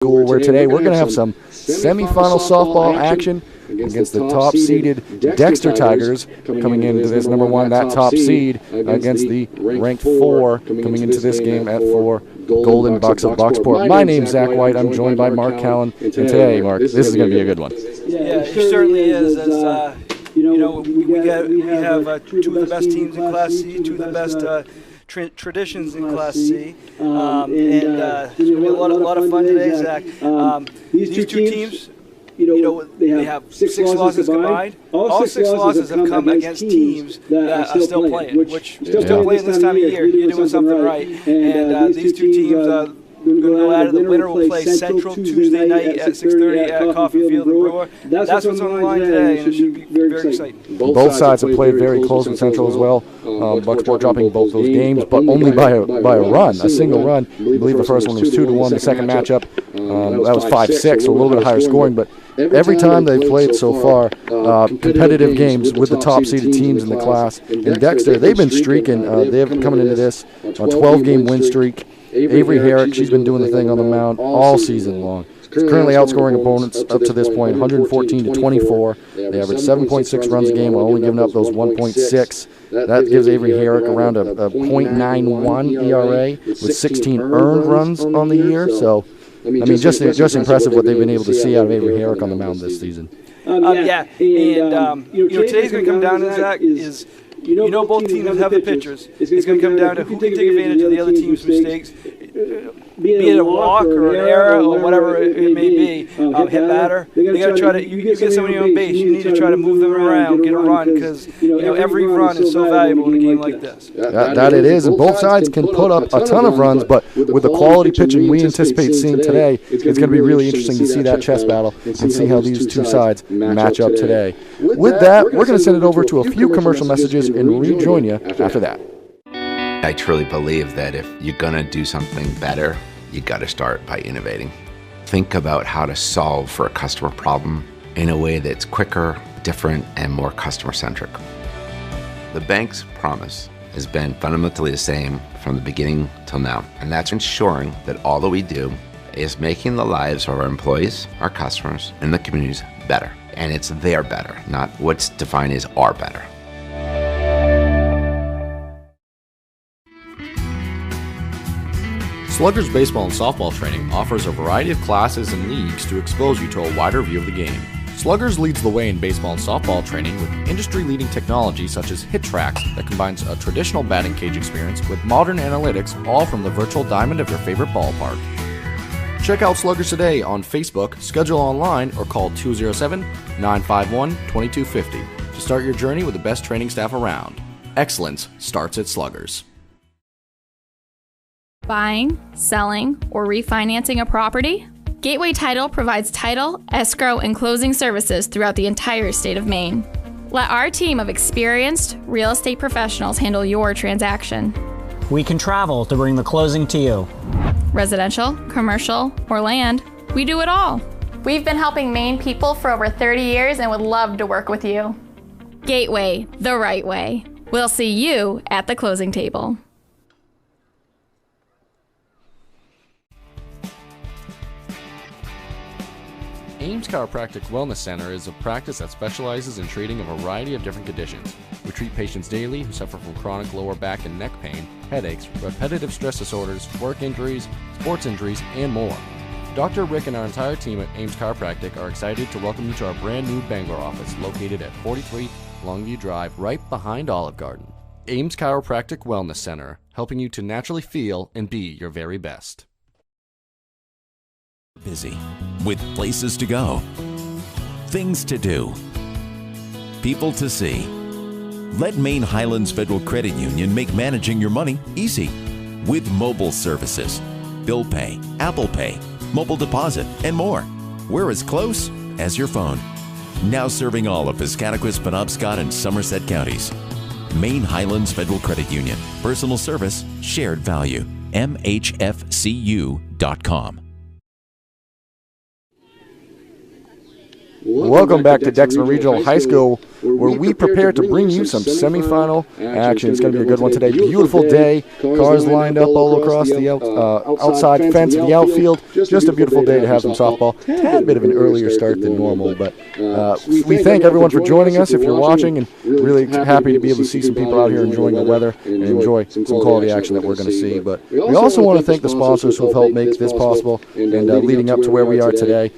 School, where today we're going to have some semifinal softball action against the top-seeded Dexter Tigers coming into this number one, that top seed, against the ranked 4 coming into this game at 4, Golden Bucks of Bucksport. My name's Zach White. I'm joined by Mark Callen, and today, Mark, this is going to be a good one. Yeah, it certainly is. As we have two of the best teams in Class C, two of the best traditions in Class C, and it's going to be a lot of fun today, Zach. These two teams, they have 6 losses combined. All 6 losses have come against teams that are still playing, which still playing this time of year. You're doing something right. And these two teams, we're going to go out of the winner. We'll play Central Tuesday night at 6:30 at Coffee Field and Brewer. That's what's on the line today, and it should be very exciting. Both sides have played very close with Central as well. Bucksport dropping both those games, but only by a run, a single run. I believe the first one was 2-1. The second matchup, that was 5-6, so a little bit higher scoring. But every time they've played so far, competitive games with the top-seeded teams in the class. And Dexter, they've been streaking. They've coming into this a 12-game win streak. Avery Herrick, she's been doing the thing on the mound all season long. She's currently outscoring opponents up to this point, 114-24. They average 7.6 runs a game while only giving up those 1.6. That gives Avery Herrick around a .91 ERA with 16 earned runs on the year. So, I mean, just impressive what they've been able to see out of Avery Herrick on the mound this season. Today's going to come down to, Zach, is both teams have the pitchers. It's going to come down to who can take advantage of the other team's mistakes, be it a walk or an error or whatever it may be. Hit batter. They got to try to. You get somebody on base. You need to try to move them around, get a run, because every run is so valuable in a game like this. That it is, and both sides can put up a ton of runs, but with the quality pitching we anticipate seeing today, it's going to be really interesting to see that chess battle and see how these two sides match up today. With that, we're going to send it over to a few commercial messages and rejoin you after that. I truly believe that if you're going to do something better, you got to start by innovating. Think about how to solve for a customer problem in a way that's quicker, different, and more customer-centric. The bank's promise has been fundamentally the same from the beginning till now, and that's ensuring that all that we do is making the lives of our employees, our customers, and the communities better. And it's their better, not what's defined as our better. Sluggers baseball and softball training offers a variety of classes and leagues to expose you to a wider view of the game. Sluggers leads the way in baseball and softball training with industry-leading technology such as Hit Tracks that combines a traditional batting cage experience with modern analytics, all from the virtual diamond of your favorite ballpark. Check out Sluggers today on Facebook, schedule online, or call 207-951-2250 to start your journey with the best training staff around. Excellence starts at Sluggers. Buying, selling, or refinancing a property? Gateway Title provides title, escrow, and closing services throughout the entire state of Maine. Let our team of experienced real estate professionals handle your transaction. We can travel to bring the closing to you. Residential, commercial, or land, we do it all. We've been helping Maine people for over 30 years and would love to work with you. Gateway, the right way. We'll see you at the closing table. Ames Chiropractic Wellness Center is a practice that specializes in treating a variety of different conditions. We treat patients daily who suffer from chronic lower back and neck pain, headaches, repetitive stress disorders, work injuries, sports injuries, and more. Dr. Rick and our entire team at Ames Chiropractic are excited to welcome you to our brand new Bangor office located at 43 Longview Drive, right behind Olive Garden. Ames Chiropractic Wellness Center, helping you to naturally feel and be your very best. Busy, with places to go, things to do, people to see. Let Maine Highlands Federal Credit Union make managing your money easy with mobile services, bill pay, Apple Pay, mobile deposit, and more. We're as close as your phone. Now serving all of Piscataquis, Penobscot, and Somerset counties. Maine Highlands Federal Credit Union. Personal service, shared value. MHFCU.com. Welcome back to Dexter Regional High School, where we prepare to bring you some semifinal action. It's going to be a good one today. Beautiful day. Cars lined up all across the outside fence of the outfield. Just a beautiful day to have some softball. Had a bit of an earlier start than normal, but we thank everyone for joining us if you're watching, and really happy to be able to see some people out here enjoying the weather and enjoy some quality action that we're going to see. But we also want to thank the sponsors who have helped make this possible and leading up to where we are today.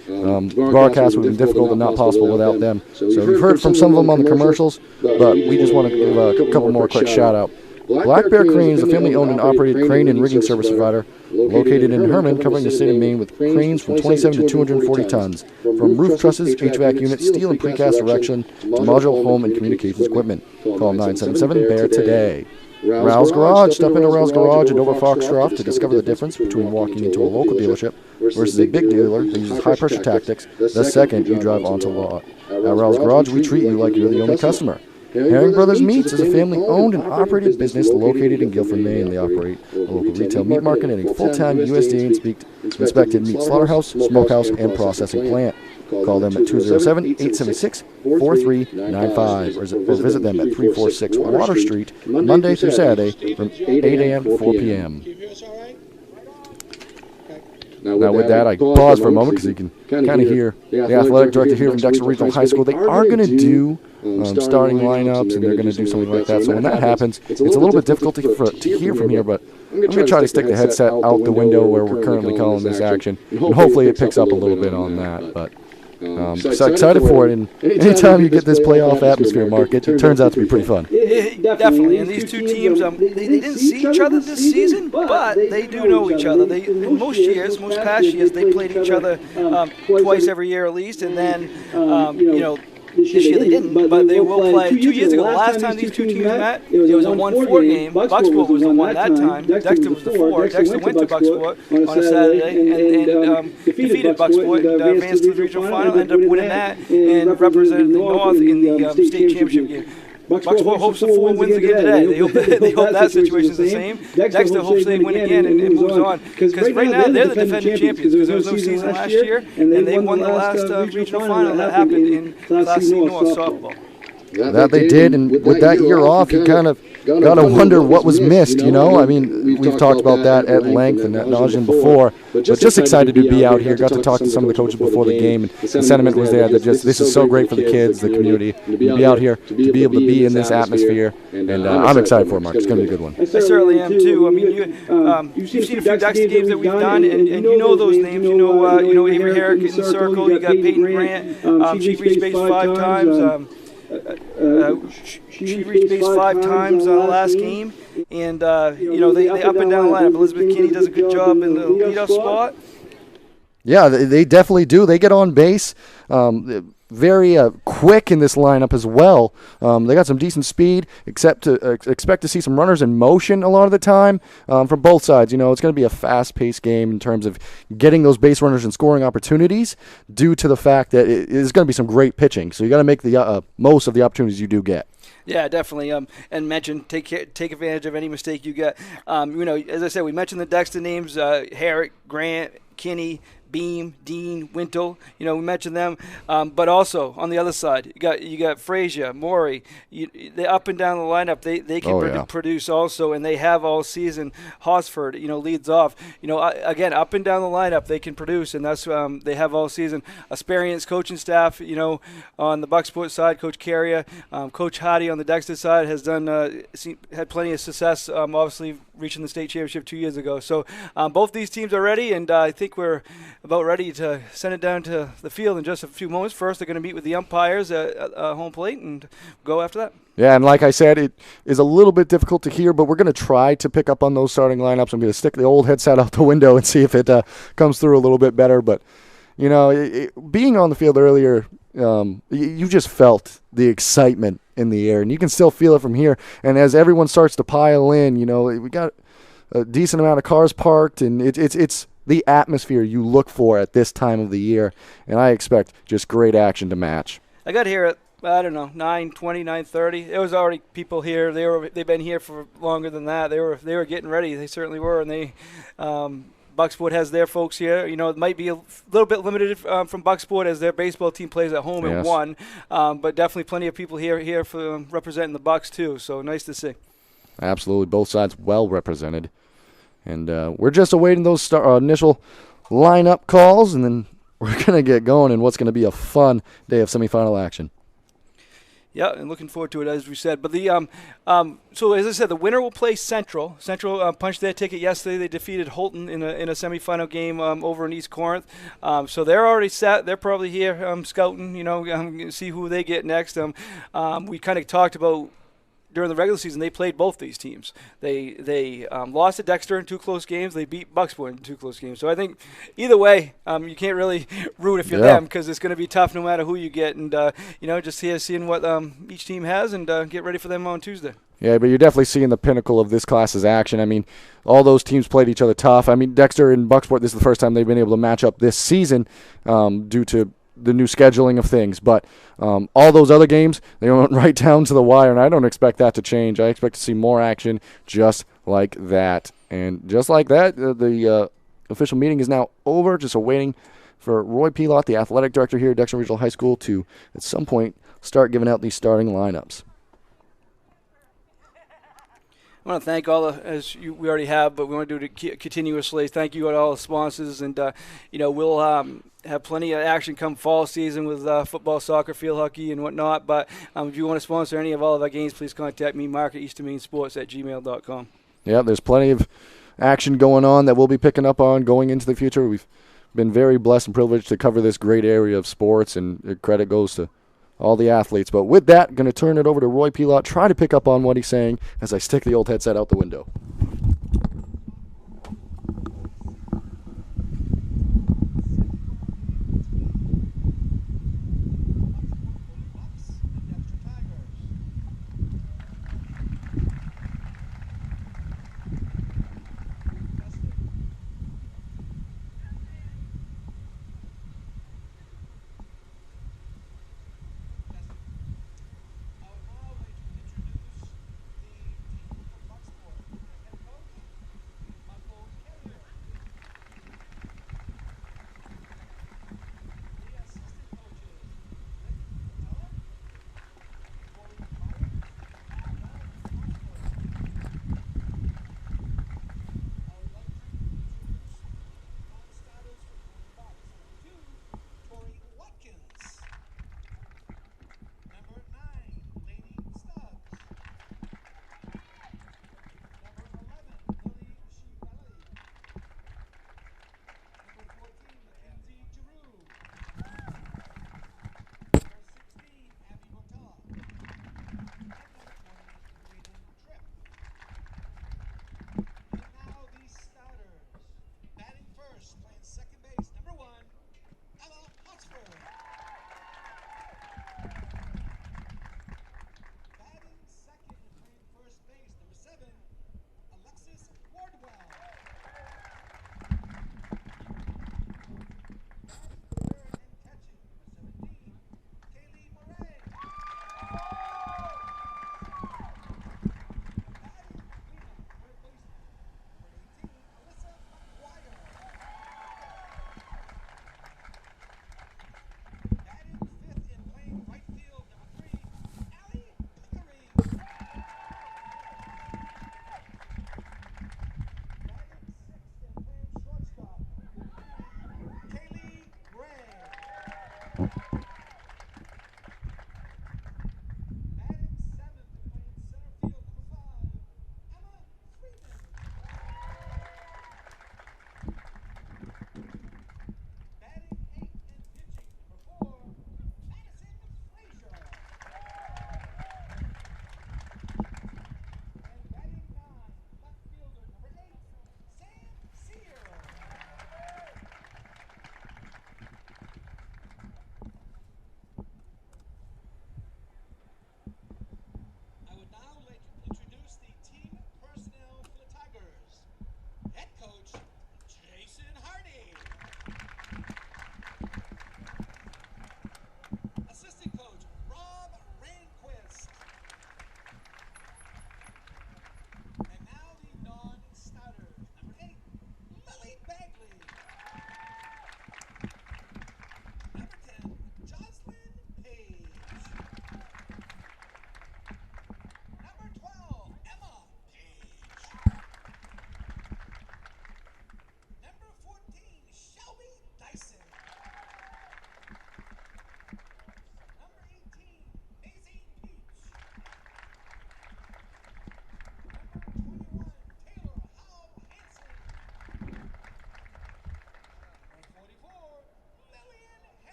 Broadcast would have been difficult and not possible without them. So you've heard from some of them on the commercials, but we just want to give a couple more quick shout-out. Black Bear Crane is a family-owned and operated crane and rigging service provider located in Herman, covering the state of Maine with cranes from 27 to 240 tons, from roof trusses, HVAC units, steel and precast erection, to module home and communications equipment. Call 977-BEAR today. Rouse Garage. Step into Rouse Garage at Dover Foxcroft to discover the difference between walking into a local dealership versus a big dealer that uses high-pressure tactics the second you drive onto lot. At Rouse Garage, we treat you like you're the only customer. Herring Brothers Meats is a family-owned and operated business located in Guilford, Maine. They operate a local retail meat market and a full-time USDA-inspected meat slaughterhouse, smokehouse, and processing plant. Call them at 207-876-4395 or visit them at 346 Water Street, Monday through Saturday from 8 a.m. to 4 p.m. Now with that, I pause for a moment because you can kind of hear the athletic director here from Dexter Regional High School. They are going to do starting lineups, and they're going to do something like that. So when that happens, it's a little bit difficult to hear from here, but I'm going to try to stick the headset out the window where we're currently calling this action, and hopefully it picks up a little bit on that. But so excited for it, and anytime you get this playoff atmosphere, Mark, it turns out to be pretty fun. Definitely, and these two teams, they didn't see each other this season, but they do know each other. In most past years, they played each other twice every year at least, and then, this year they didn't, but they will play. 2 years ago, the last time these two teams met, it was a 1-4 game. Bucksport was the one that time. Dexter was the 4. Dexter went to Bucksport on a Saturday and defeated Bucksport, advanced to the regional final, ended up winning that, and represented the North in the state championship game. Bucksport hopes the 4 wins again today. They hope that situation's the same. Dexter hopes they win again and moves on. Because right now they're the defending champions because there was no season last year, and they won the last regional final that happened in Class C North softball. That they did, and with that year off, you kind of got to wonder what was missed, I mean, we've talked about that at length and ad nauseam before, but just excited to be out here. Got to talk to some of the coaches before the game, and the sentiment was there that just this is so great for the kids, the community, to be out here, to be able to be in this atmosphere, and I'm excited for it, Mark. It's going to be a good one. I certainly am, too. I mean, you've seen a few Dexter games that we've done, and you know those names. You know Avery, Herrick in the circle. You got Peyton Grant. She reached base 5 times. She reached base 5 times on the last game, and they up and down the lineup. Elizabeth Kinney does a good job in the leadoff spot. Yeah, they definitely do. They get on base. Very quick in this lineup as well. They got some decent speed, expect to see some runners in motion a lot of the time from both sides. It's going to be a fast-paced game in terms of getting those base runners and scoring opportunities due to the fact that it is going to be some great pitching. So you got to make the most of the opportunities you do get. Yeah, definitely. And mention take advantage of any mistake you get. As I said, we mentioned the Dexter names: Herrick, Grant, Kinney, Beam, Dean, Wintle, we mentioned them, but also on the other side, you got Frazier, Morey. They up and down the lineup. They can produce also, and they have all season. Hosford, leads off. Again, up and down the lineup, they can produce, and that's they have all season. Experienced coaching staff. On the Bucksport side, Coach Carrier, Coach Hardy on the Dexter side has had plenty of success. Obviously, reaching the state championship 2 years ago. So both these teams are ready, and I think we're about ready to send it down to the field in just a few moments. First, they're going to meet with the umpires at home plate and go after that. Yeah, and like I said, it is a little bit difficult to hear, but we're going to try to pick up on those starting lineups. I'm going to stick the old headset out the window and see if it comes through a little bit better. But, being on the field earlier, you just felt the excitement in the air, and you can still feel it from here. And as everyone starts to pile in, we got a decent amount of cars parked, and it's the atmosphere you look for at this time of the year, and I expect just great action to match. I got here at 9:20, 9:30. There was already people here. They've been here for longer than that. They were getting ready. They certainly were, and they Bucksport has their folks here. You know, it might be a little bit limited from Bucksport as their baseball team plays at home and won, but definitely plenty of people here for representing the Bucks too. So nice to see. Absolutely, both sides well represented, and we're just awaiting those initial lineup calls, and then we're gonna get going in what's gonna be a fun day of semifinal action. Yeah, and looking forward to it, as we said. But the so as I said, the winner will play Central. Central punched their ticket yesterday. They defeated Holton in a semifinal game over in East Corinth. So they're already set. They're probably here scouting, see who they get next. We kind of talked about during the regular season, they played both these teams. They lost to Dexter in 2 close games. They beat Bucksport in 2 close games. So I think either way, you can't really root if you're them, because it's going to be tough no matter who you get. And, just seeing what each team has and get ready for them on Tuesday. Yeah, but you're definitely seeing the pinnacle of this class's action. I mean, all those teams played each other tough. I mean, Dexter and Bucksport, this is the first time they've been able to match up this season due to the new scheduling of things. But all those other games, they went right down to the wire, and I don't expect that to change. I expect to see more action just like that. And just like that, the official meeting is now over, just awaiting for Roy Pelot, the athletic director here at Dexter Regional High School, to at some point start giving out these starting lineups. I want to thank all we already have, but we want to do it continuously. Thank you to all the sponsors, and we'll have plenty of action come fall season with football, soccer, field hockey, and whatnot. But if you want to sponsor any of all of our games, please contact me, mark@easternmainsports@gmail.com. Yeah, there's plenty of action going on that we'll be picking up on going into the future. We've been very blessed and privileged to cover this great area of sports, and credit goes to all the athletes. But with that, going to turn it over to Roy Pelot, try to pick up on what he's saying as I stick the old headset out the window.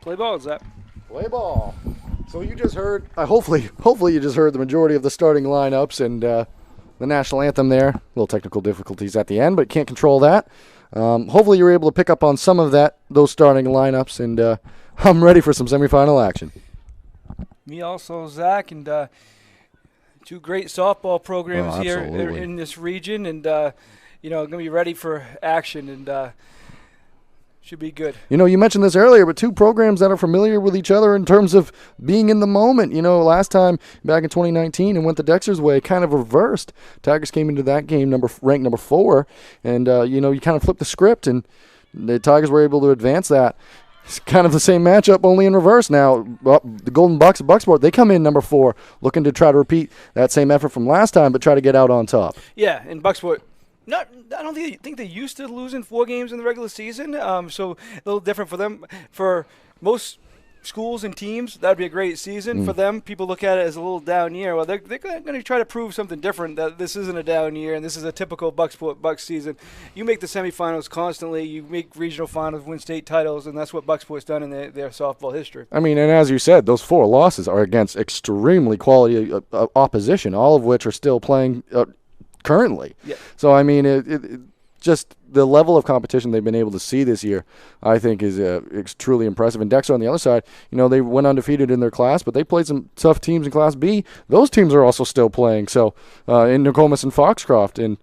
Play ball, Zach. Play ball. So you just heard, hopefully you just heard the majority of the starting lineups and the national anthem there. A little technical difficulties at the end, but can't control that. Hopefully you were able to pick up on some of those starting lineups, and I'm ready for some semifinal action. Me also, Zach, and two great softball programs here in this region, and going to be ready for action, and should be good. You mentioned this earlier, but two programs that are familiar with each other in terms of being in the moment. Last time back in 2019 and went the Dexter's way, kind of reversed. Tigers came into that game ranked number 4, and you kind of flipped the script, and the Tigers were able to advance that. It's kind of the same matchup, only in reverse now. The Golden Bucks at Bucksport, they come in number 4, looking to try to repeat that same effort from last time, but try to get out on top. Yeah, and Bucksport, I don't think they used to losing 4 games in the regular season, so a little different for them. For most schools and teams, that would be a great season. For them, people look at it as a little down year. Well, they're going to try to prove something different, that this isn't a down year, and this is a typical Bucksport Bucks season. You make the semifinals constantly. You make regional finals, win state titles, and that's what Bucksport's done in their softball history. I mean, and as you said, those 4 losses are against extremely quality opposition, all of which are still playing currently. Yeah. So, I mean, it just the level of competition they've been able to see this year, I think, is truly impressive. And Dexter on the other side, they went undefeated in their class, but they played some tough teams in Class B. Those teams are also still playing. So, in Nokomis and Foxcroft, and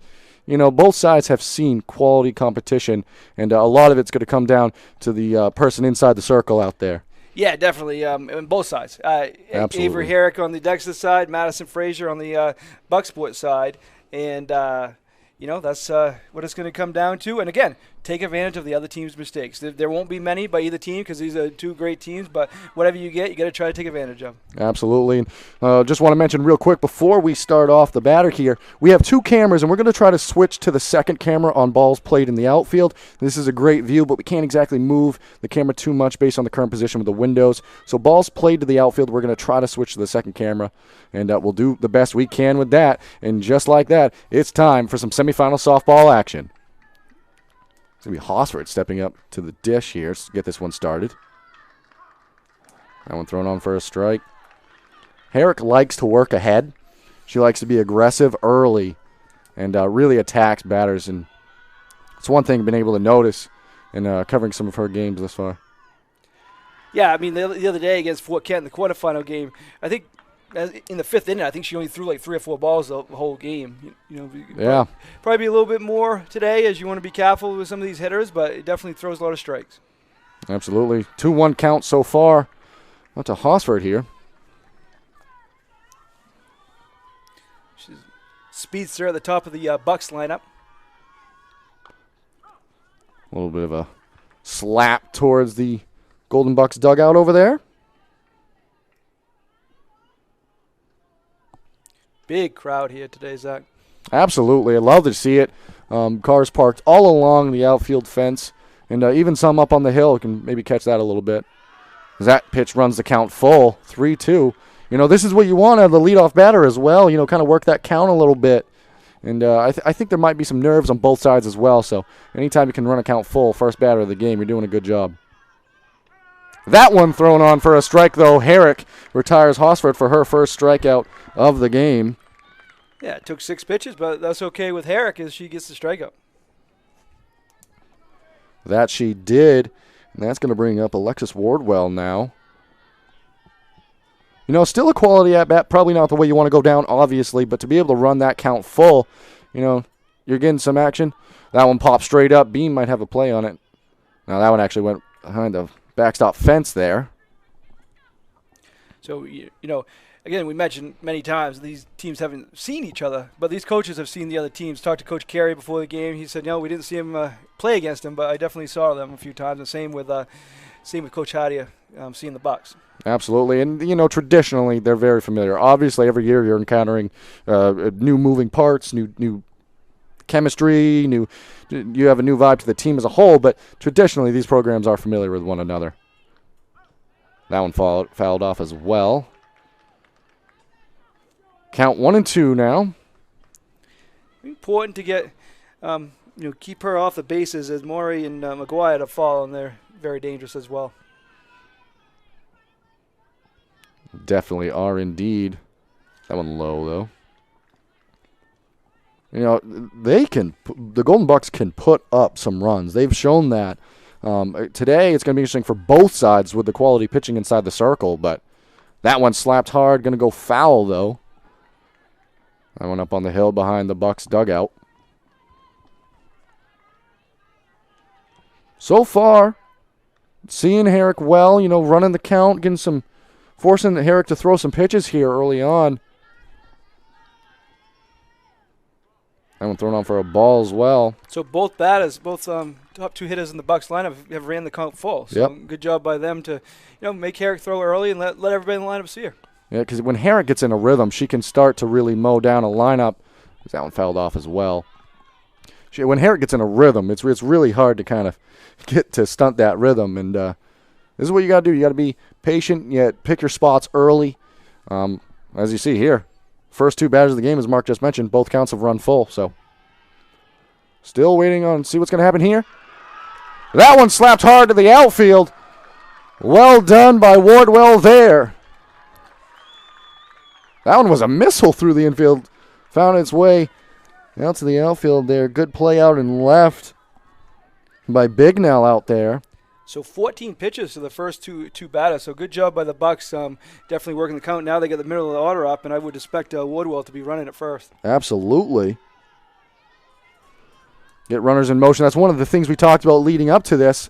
both sides have seen quality competition, and a lot of it's going to come down to the person inside the circle out there. Yeah, definitely, on both sides. Absolutely. Avery Herrick on the Dexter side, Madison Frazier on the Bucksport side, and that's what it's going to come down to. And again, take advantage of the other team's mistakes. There won't be many by either team because these are 2 great teams, but whatever you get, you got to try to take advantage of. Absolutely. And just want to mention real quick before we start off the batter here, we have 2 cameras, and we're going to try to switch to the second camera on balls played in the outfield. This is a great view, but we can't exactly move the camera too much based on the current position with the windows. So balls played to the outfield, we're going to try to switch to the second camera, and we'll do the best we can with that. And just like that, it's time for some semifinal softball action. It's going to be Hosford stepping up to the dish here to get this one started. That one thrown on for a strike. Herrick likes to work ahead. She likes to be aggressive early and really attacks batters. And it's one thing I've been able to notice in covering some of her games thus far. Yeah, I mean, the other day against Fort Kent in the quarterfinal game, I think in the 5th inning, I think she only threw like 3 or 4 balls the whole game. Yeah. Probably be a little bit more today, as you want to be careful with some of these hitters, but it definitely throws a lot of strikes. Absolutely. 2-1 count so far. Up to Hosford here. She's speedster at the top of the Bucks lineup. A little bit of a slap towards the Golden Bucks dugout over there. Big crowd here today, Zach. Absolutely. I love to see it. Cars parked all along the outfield fence, and even some up on the hill. Can maybe catch that a little bit. As that pitch runs the count full, 3-2. This is what you want out of the leadoff batter as well. Kind of work that count a little bit. And I think there might be some nerves on both sides as well. So anytime you can run a count full, first batter of the game, you're doing a good job. That one thrown on for a strike, though. Herrick retires Hosford for her first strikeout of the game. Yeah, it took 6 pitches, but that's okay with Herrick as she gets the strikeout. That she did, and that's going to bring up Alexis Wardwell now. Still a quality at-bat, probably not the way you want to go down, obviously, but to be able to run that count full, you're getting some action. That one popped straight up. Beam might have a play on it. Now that one actually went behind the backstop fence there. So, again, we mentioned many times these teams haven't seen each other, but these coaches have seen the other teams. Talked to Coach Carey before the game. He said, we didn't see him play against him, but I definitely saw them a few times. And same with Coach Hardy seeing the Bucks. Absolutely. And, traditionally, they're very familiar. Obviously, every year you're encountering new moving parts, new chemistry, you have a new vibe to the team as a whole, but traditionally these programs are familiar with one another. That one fouled off as well. Count 1-2 now. Important to get, keep her off the bases as Maury and McGuire to fall, and they're very dangerous as well. Definitely are indeed. That one low, though. You know, the Golden Bucks can put up some runs. They've shown that. Today, it's going to be interesting for both sides with the quality pitching inside the circle, but that one slapped hard, going to go foul, though. That one up on the hill behind the Bucks dugout. So far, seeing Herrick well, you know, running the count, forcing Herrick to throw some pitches here early on. That one thrown on for a ball as well. So both batters, both top two hitters in the Bucks lineup have ran the count full. So good job by them to, make Herrick throw early and let everybody in the lineup see her. Yeah, because when Herrick gets in a rhythm, she can start to really mow down a lineup. That one fouled off as well. When Herrick gets in a rhythm, it's really hard to kind of get to stunt that rhythm. And this is what you got to do. You got to be patient, yet pick your spots early. As you see here, first two batters of the game, as Mark just mentioned, both counts have run full. So still waiting on see what's going to happen here. That one slapped hard to the outfield. Well done by Wardwell there. That one was a missile through the infield. Found its way out to the outfield there. Good play out and left by Bignell out there. So 14 pitches to the first two batters. So good job by the Bucks. Definitely working the count. Now they get the middle of the order up, and I would expect Wardwell to be running it first. Absolutely. Get runners in motion. That's one of the things we talked about leading up to this,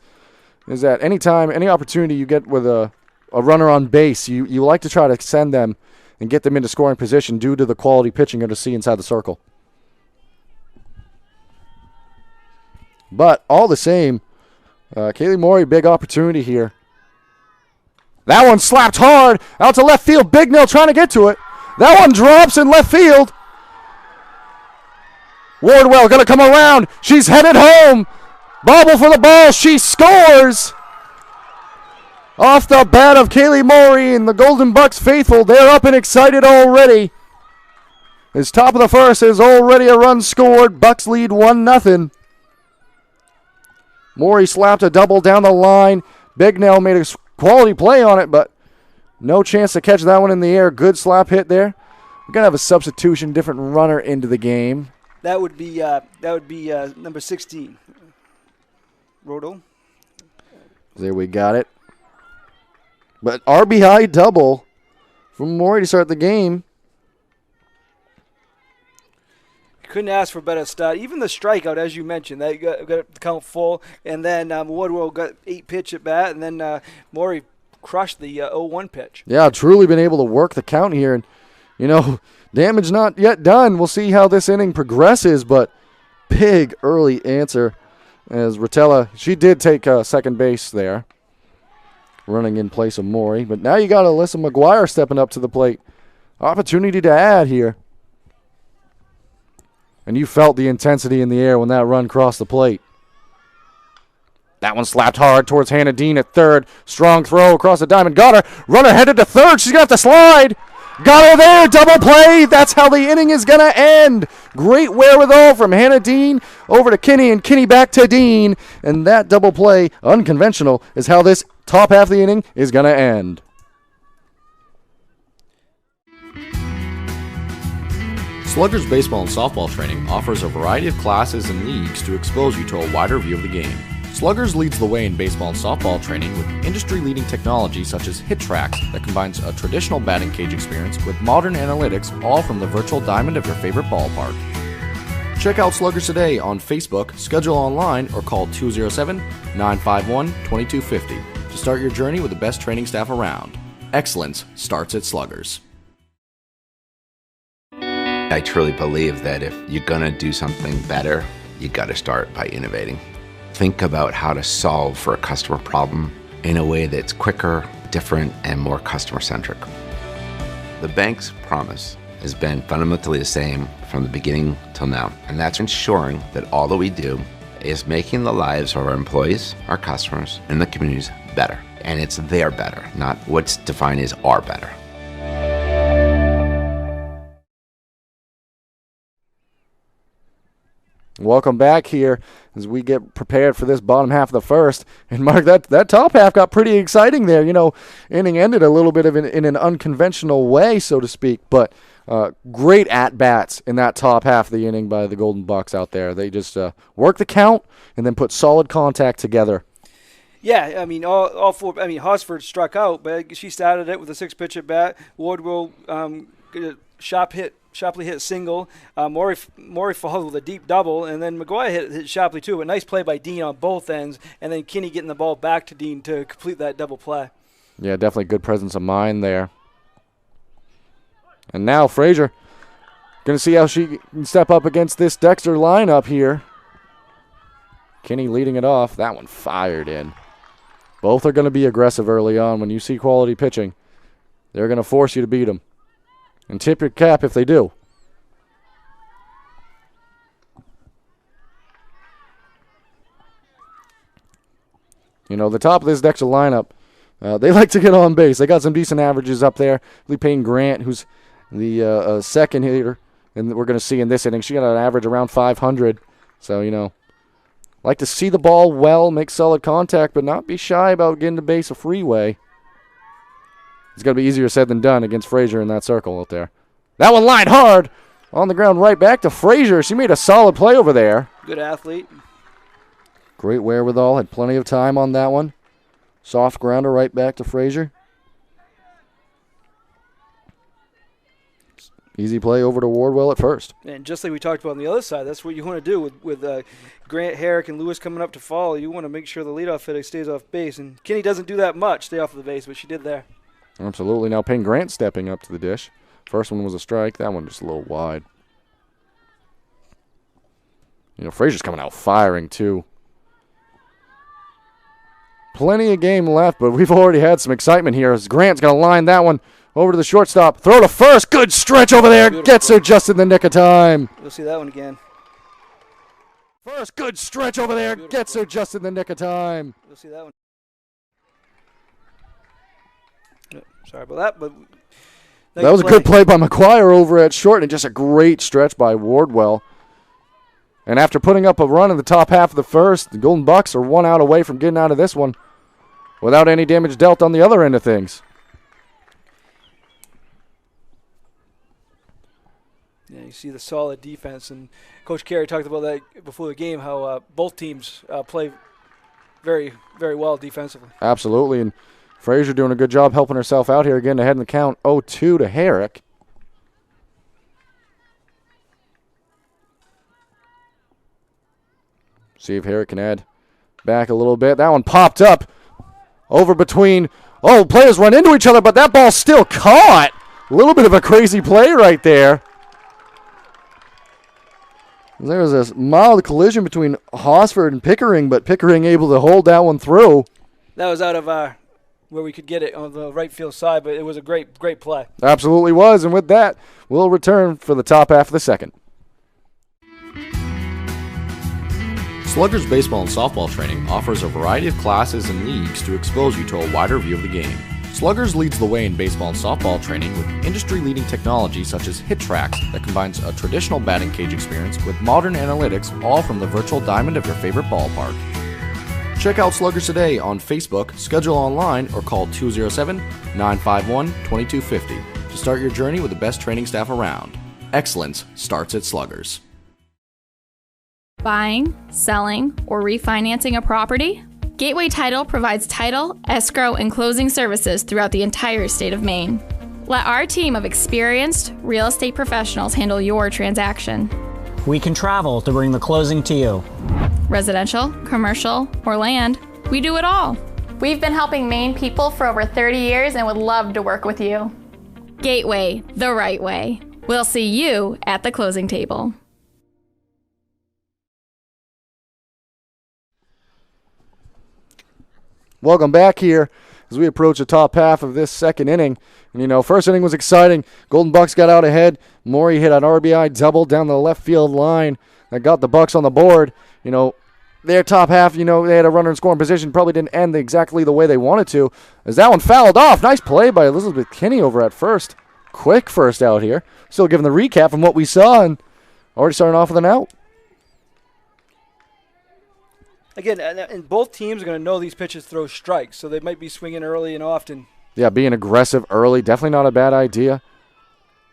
is that anytime, any opportunity you get with a runner on base, you like to try to send them and get them into scoring position due to the quality pitching you're to see inside the circle. But all the same, Kaylee Morey, big opportunity here. That one slapped hard out to left field. Bignell trying to get to it. That one drops in left field. Wardwell going to come around. She's headed home. Bobble for the ball. She scores. Off the bat of Kaylee Morey and the Golden Bucks faithful. They're up and excited already. As top of the first is already a run scored. Bucks lead 1-0. Morey slapped a double down the line. Bignell made a quality play on it, but no chance to catch that one in the air. Good slap hit there. We're going to have a substitution, different runner into the game. That would be number 16. Rodo. There we got it. But RBI double from Morey to start the game. Couldn't ask for a better start. Even the strikeout, as you mentioned, that got the count full, and then Wardwell got 8 pitch at bat, and then Morey crushed the 0-1 pitch. Yeah, truly been able to work the count here, and damage not yet done. We'll see how this inning progresses, but big early answer as Rotella, she did take second base there, running in place of Morey. But now you got Alyssa McGuire stepping up to the plate. Opportunity to add here. And you felt the intensity in the air when that run crossed the plate. That one slapped hard towards Hannah Dean at third. Strong throw across the diamond. Got her. Runner headed to third. She's going to have to slide. Got her there. Double play. That's how the inning is going to end. Great wherewithal from Hannah Dean over to Kinney, and Kinney back to Dean. And that double play, unconventional, is how this top half of the inning is going to end. Sluggers Baseball and Softball Training offers a variety of classes and leagues to expose you to a wider view of the game. Sluggers leads the way in baseball and softball training with industry-leading technology such as HitTrax that combines a traditional batting cage experience with modern analytics, all from the virtual diamond of your favorite ballpark. Check out Sluggers today on Facebook, schedule online, or call 207-951-2250 to start your journey with the best training staff around. Excellence starts at Sluggers. I truly believe that if you're gonna do something better, you gotta start by innovating. Think about how to solve for a customer problem in a way that's quicker, different, and more customer-centric. The bank's promise has been fundamentally the same from the beginning till now, and that's ensuring that all that we do is making the lives of our employees, our customers, and the communities better. And it's their better, not what's defined as our better. Welcome back here as we get prepared for this bottom half of the first. And, Mark, that top half got pretty exciting there. Inning ended a little bit in an unconventional way, so to speak. But great at-bats in that top half of the inning by the Golden Bucks out there. They just worked the count and then put solid contact together. Yeah, I mean, all four. I mean, Hosford struck out, but she started it with a 6-pitch at bat. Wardwell sharply hit a single. Maury followed with a deep double, and then McGuire hit sharply too. But nice play by Dean on both ends, and then Kinney getting the ball back to Dean to complete that double play. Yeah, definitely good presence of mind there. And now Frazier going to see how she can step up against this Dexter lineup here. Kinney leading it off. That one fired in. Both are going to be aggressive early on. When you see quality pitching, they're going to force you to beat them. And tip your cap if they do. The top of this Dexter lineup, they like to get on base. They got some decent averages up there. Lee Payne Grant, who's the second hitter, and we're going to see in this inning, she got an average around 500. So, like to see the ball well, make solid contact, but not be shy about getting to base a freeway. It's going to be easier said than done against Frazier in that circle out there. That one lined hard on the ground right back to Frazier. She made a solid play over there. Good athlete. Great wherewithal. Had plenty of time on that one. Soft grounder right back to Frazier. Easy play over to Wardwell at first. And just like we talked about on the other side, that's what you want to do with Grant, Herrick, and Lewis coming up to follow. You want to make sure the leadoff hitter stays off base. And Kinney doesn't do that much, stay off of the base, but she did there. Absolutely. Now Payne Grant stepping up to the dish. First one was a strike. That one just a little wide. Frazier's coming out firing too. Plenty of game left, but we've already had some excitement here as Grant's going to line that one over to the shortstop. Throw to first. Good stretch over there. Beautiful. Gets her just in the nick of time. We'll see that one again. First, good stretch over there. Beautiful. Gets her just in the nick of time. We'll see that one. Sorry about that, but that was a good play by McGuire over at short, and just a great stretch by Wardwell. And after putting up a run in the top half of the first, the Golden Bucks are 1 out away from getting out of this one without any damage dealt on the other end of things. Yeah, you see the solid defense, and Coach Carey talked about that before the game, how both teams play very, very well defensively. Absolutely, and Frazier doing a good job helping herself out here, getting ahead in the count 0-2 to Herrick. See if Herrick can add back a little bit. That one popped up over between. Oh, players run into each other, but that ball's still caught. A little bit of a crazy play right there. There was a mild collision between Hosford and Pickering, but Pickering able to hold that one through. That was out of where we could get it on the right field side, but it was a great play. Absolutely was, and with that, we'll return for the top half of the second. Sluggers baseball and softball training offers a variety of classes and leagues to expose you to a wider view of the game. Sluggers leads the way in baseball and softball training with industry-leading technology such as HitTrax that combines a traditional batting cage experience with modern analytics, all from the virtual diamond of your favorite ballpark. Check out Sluggers today on Facebook, schedule online, or call 207-951-2250 to start your journey with the best training staff around. Excellence starts at Sluggers. Buying, selling, or refinancing a property? Gateway Title provides title, escrow, and closing services throughout the entire state of Maine. Let our team of experienced real estate professionals handle your transaction. We can travel to bring the closing to you. Residential, commercial, or land, we do it all. We've been helping Maine people for over 30 years and would love to work with you. Gateway, the right way. We'll see you at the closing table. Welcome back here as we approach the top half of this second inning. And, first inning was exciting. Golden Bucks got out ahead. Maury hit an RBI double down the left field line that got the Bucks on the board. Their top half, they had a runner in scoring position. Probably didn't end exactly the way they wanted to, as that one fouled off. Nice play by Elizabeth Kinney over at first. Quick first out here. Still giving the recap from what we saw and already starting off with an out. Again, and both teams are going to know these pitches throw strikes, so they might be swinging early and often. Yeah, being aggressive early, definitely not a bad idea.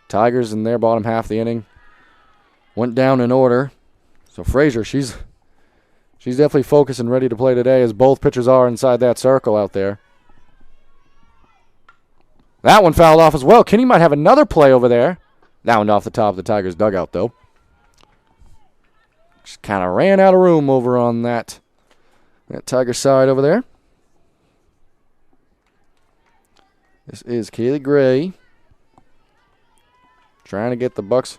Tigers in their bottom half of the inning went down in order. So Frazier, she's definitely focused and ready to play today, as both pitchers are inside that circle out there. That one fouled off as well. Kinney might have another play over there. That one off the top of the Tigers' dugout, though. Just kind of ran out of room over on that Tiger side over there. This is Kaylee Gray trying to get the Bucks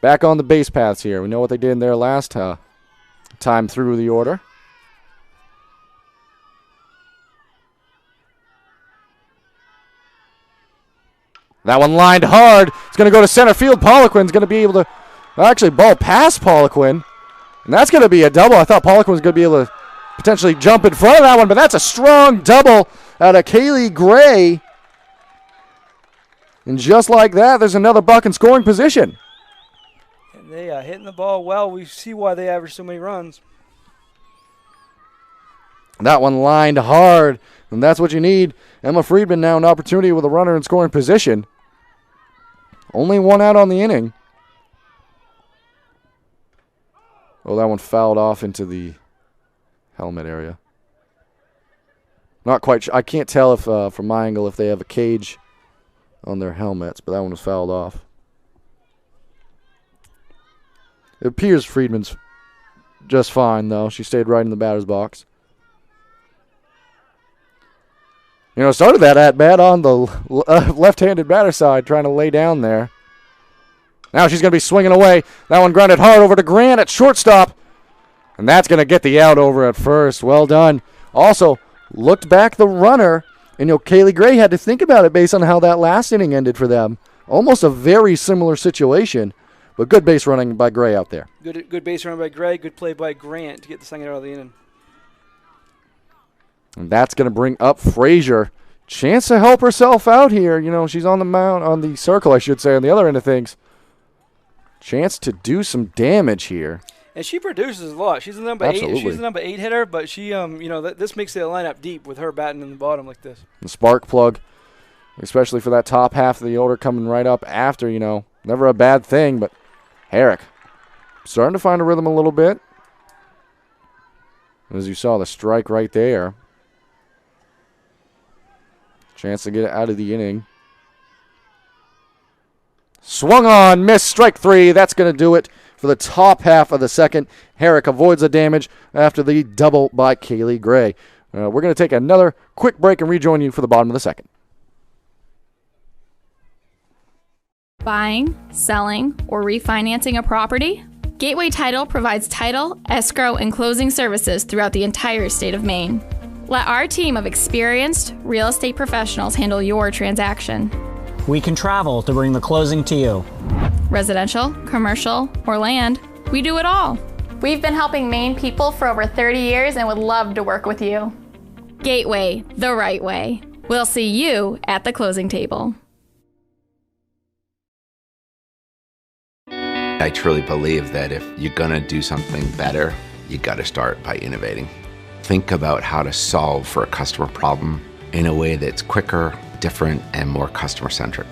back on the base paths here. We know what they did in their last time through the order. That one lined hard. It's going to go to center field. Poliquin's going to be able to actually ball past Poliquin. And that's going to be a double. I thought Poliquin was going to be able to potentially jump in front of that one, but that's a strong double out of Kaylee Gray. And just like that, there's another Buck in scoring position. And they are hitting the ball well. We see why they average so many runs. That one lined hard, and that's what you need. Emma Friedman now an opportunity with a runner in scoring position. Only one out on the inning. Oh, that one fouled off into the helmet area. Not quite sure. I can't tell if from my angle if they have a cage on their helmets, but that one was fouled off. It appears Friedman's just fine, though. She stayed right in the batter's box. You know, started that at-bat on the left-handed batter side, trying to lay down there. Now she's going to be swinging away. That one grounded hard over to Grant at shortstop. And that's going to get the out over at first. Well done. Also, looked back the runner. And, Kaylee Gray had to think about it based on how that last inning ended for them. Almost a very similar situation. But good base running by Gray out there. Good base running by Gray. Good play by Grant to get the second out of the inning. And that's going to bring up Frazier. Chance to help herself out here. She's on the mound, on the circle, I should say, on the other end of things. Chance to do some damage here. And she produces a lot. She's the number Absolutely. 8. She's the number 8 hitter, but she, this makes the lineup deep with her batting in the bottom like this. The spark plug, especially for that top half of the order coming right up after, never a bad thing, but Herrick starting to find a rhythm a little bit. As you saw, the strike right there. Chance to get it out of the inning. Swung on, missed, strike 3. That's going to do it for the top half of the second. Herrick avoids the damage after the double by Kaylee Gray. We're going to take another quick break and rejoin you for the bottom of the second. Buying, selling, or refinancing a property? Gateway Title provides title, escrow, and closing services throughout the entire state of Maine. Let our team of experienced real estate professionals handle your transaction. We can travel to bring the closing to you. Residential, commercial, or land, we do it all. We've been helping Maine people for over 30 years and would love to work with you. Gateway, the right way. We'll see you at the closing table. I truly believe that if you're going to do something better, you got to start by innovating. Think about how to solve for a customer problem in a way that's quicker, different, and more customer-centric.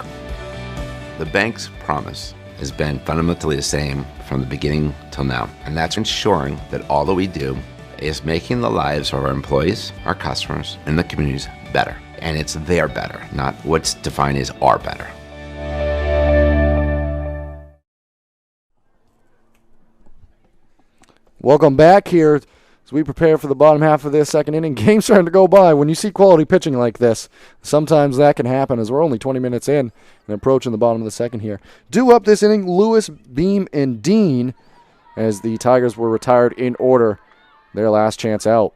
The bank's promise has been fundamentally the same from the beginning till now, and that's ensuring that all that we do is making the lives of our employees, our customers, and the communities better. And it's their better, not what's defined as our better. Welcome back here as we prepare for the bottom half of this second inning. Game's starting to go by. When you see quality pitching like this, sometimes that can happen as we're only 20 minutes in and approaching the bottom of the second here. Due up this inning, Lewis, Beam, and Dean as the Tigers were retired in order. Their last chance out.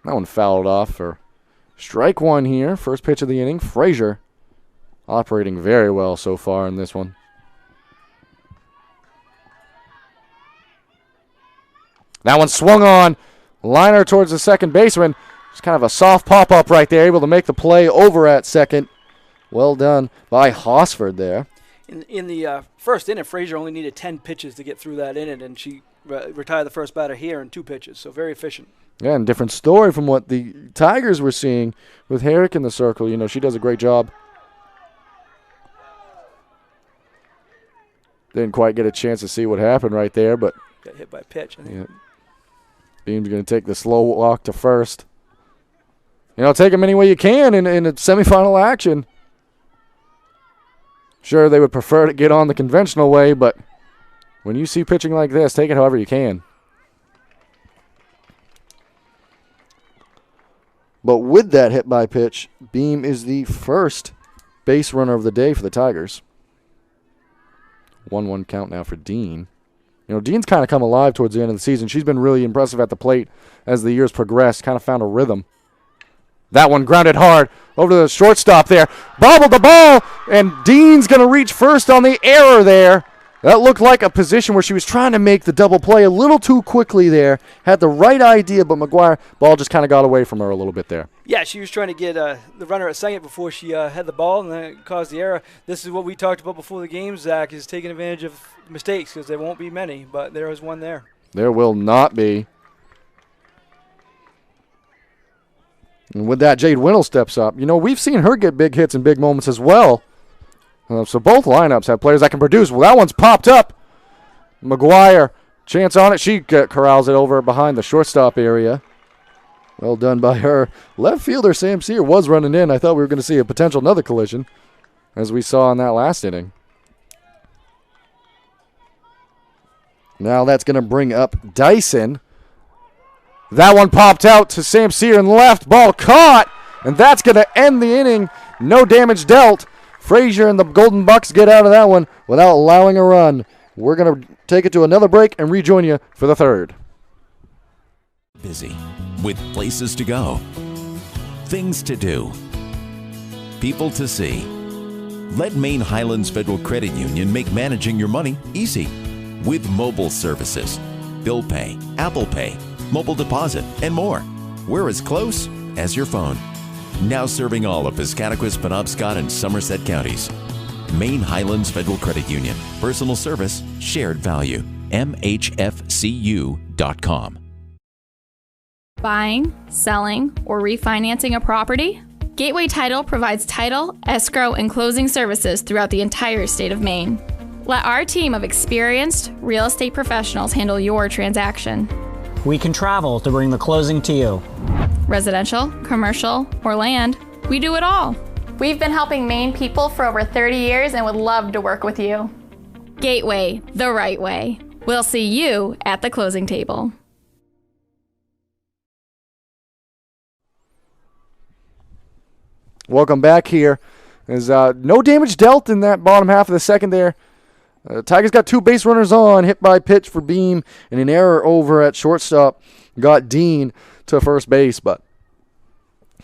That one fouled off for strike 1 here. First pitch of the inning. Frazier operating very well so far in this one. That one swung on. Liner towards the second baseman. It's kind of a soft pop-up right there. Able to make the play over at second. Well done by Hosford there. In the first inning, Frazier only needed 10 pitches to get through that inning, and she retire the first batter here in 2 pitches. So very efficient. Yeah, and different story from what the Tigers were seeing with Herrick in the circle. You know, she does a great job. Didn't quite get a chance to see what happened right there, but Got hit by a pitch, I think. yeah. Beam's going to take the slow walk to first. You know, take them any way you can in a semifinal action. Sure, they would prefer to get on the conventional way, but when you see pitching like this, take it however you can. But with that hit by pitch, Beam is the first base runner of the day for the Tigers. 1-1 count now for Dean. You know, Dean's kind of come alive towards the end of the season. She's been really impressive at the plate as the years progressed, kind of found a rhythm. That one grounded hard over to the shortstop there. Bobbled the ball, and Dean's going to reach first on the error there. That looked like a position where she was trying to make the double play a little too quickly there. Had the right idea, but McGuire, ball just kind of got away from her a little bit there. Yeah, she was trying to get the runner at second before she had the ball, and then it caused the error. This is what we talked about before the game, Zach, is taking advantage of mistakes because there won't be many, but there is one there. There will not be. And with that, Jade Winnell steps up. You know, we've seen her get big hits and big moments as well. So both lineups have players that can produce. Well, that one's popped up. McGuire, chance on it. She corrals it over behind the shortstop area. Well done by her. Left fielder Sam Sear was running in. I thought we were going to see a potential another collision, as we saw in that last inning. Now that's going to bring up Dyson. That one popped out to Sam Sear in left. Ball caught, and that's going to end the inning. No damage dealt. Frazier and the Golden Bucks get out of that one without allowing a run. We're going to take it to another break and rejoin you for the third. Busy with places to go, things to do, people to see. Let Maine Highlands Federal Credit Union make managing your money easy with mobile services, bill pay, Apple Pay, mobile deposit, and more. We're as close as your phone. Now serving all of Piscataquis, Penobscot, and Somerset counties. Maine Highlands Federal Credit Union. Personal service, shared value. MHFCU.com. Buying, selling, or refinancing a property? Gateway Title provides title, escrow, and closing services throughout the entire state of Maine. Let our team of experienced real estate professionals handle your transaction. We can travel to bring the closing to you. Residential, commercial, or land, we do it all. We've been helping Maine people for over 30 years and would love to work with you. Gateway, the right way. We'll see you at the closing table. Welcome back here. There's no damage dealt in that bottom half of the second there. Tigers got 2 base runners on, hit by pitch for Beam, and an error over at shortstop got Dean to first base. But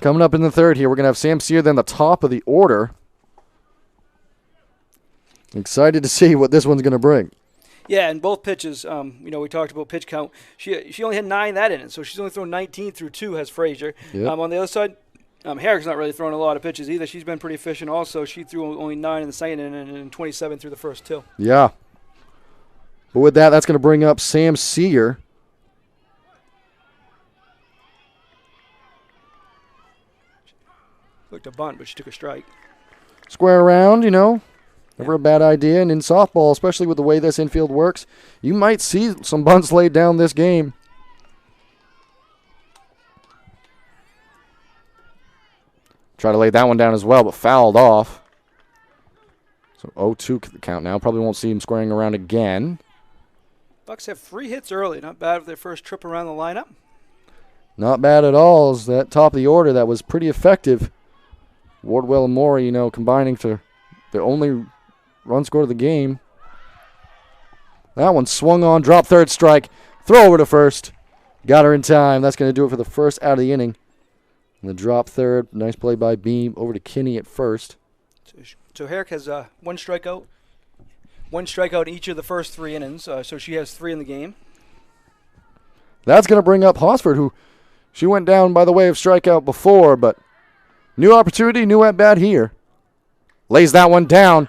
coming up in the third here, we're going to have Sam Sear then the top of the order. Excited to see what this one's going to bring. Yeah, and both pitches, we talked about pitch count. She only had 9 that inning, so she's only thrown 19 through 2, has Frazier. Yep. On the other side, Herrick's not really throwing a lot of pitches either. She's been pretty efficient also. She threw only 9 in the second inning and 27 through the first 2. Yeah. But with that, that's going to bring up Sam Sear. Looked a bunt, but she took a strike. Square around, never a bad idea. And in softball, especially with the way this infield works, you might see some bunts laid down this game. Try to lay that one down as well, but fouled off. So 0-2 count now. Probably won't see him squaring around again. Bucks have 3 hits early. Not bad for their first trip around the lineup. Not bad at all. Is that top of the order that was pretty effective. Wardwell and Morey, combining for their only run score of the game. That one swung on, drop third strike, throw over to first. Got her in time. That's going to do it for the first out of the inning. And the drop third, nice play by Beam over to Kinney at first. So Herrick has 1 strikeout. 1 strikeout in each of the first 3 innings, so she has 3 in the game. That's going to bring up Hosford, who she went down by the way of strikeout before, but new opportunity, new at-bat here. Lays that one down.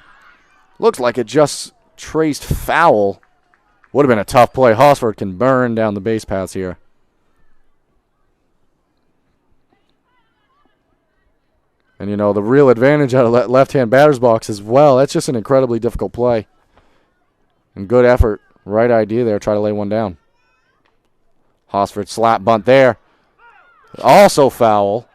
Looks like it just traced foul. Would have been a tough play. Hosford can burn down the base paths here. And, you know, the real advantage out of that left-hand batter's box as well, that's just an incredibly difficult play. And good effort. Right idea there. Try to lay one down. Hosford slap bunt there. Also foul.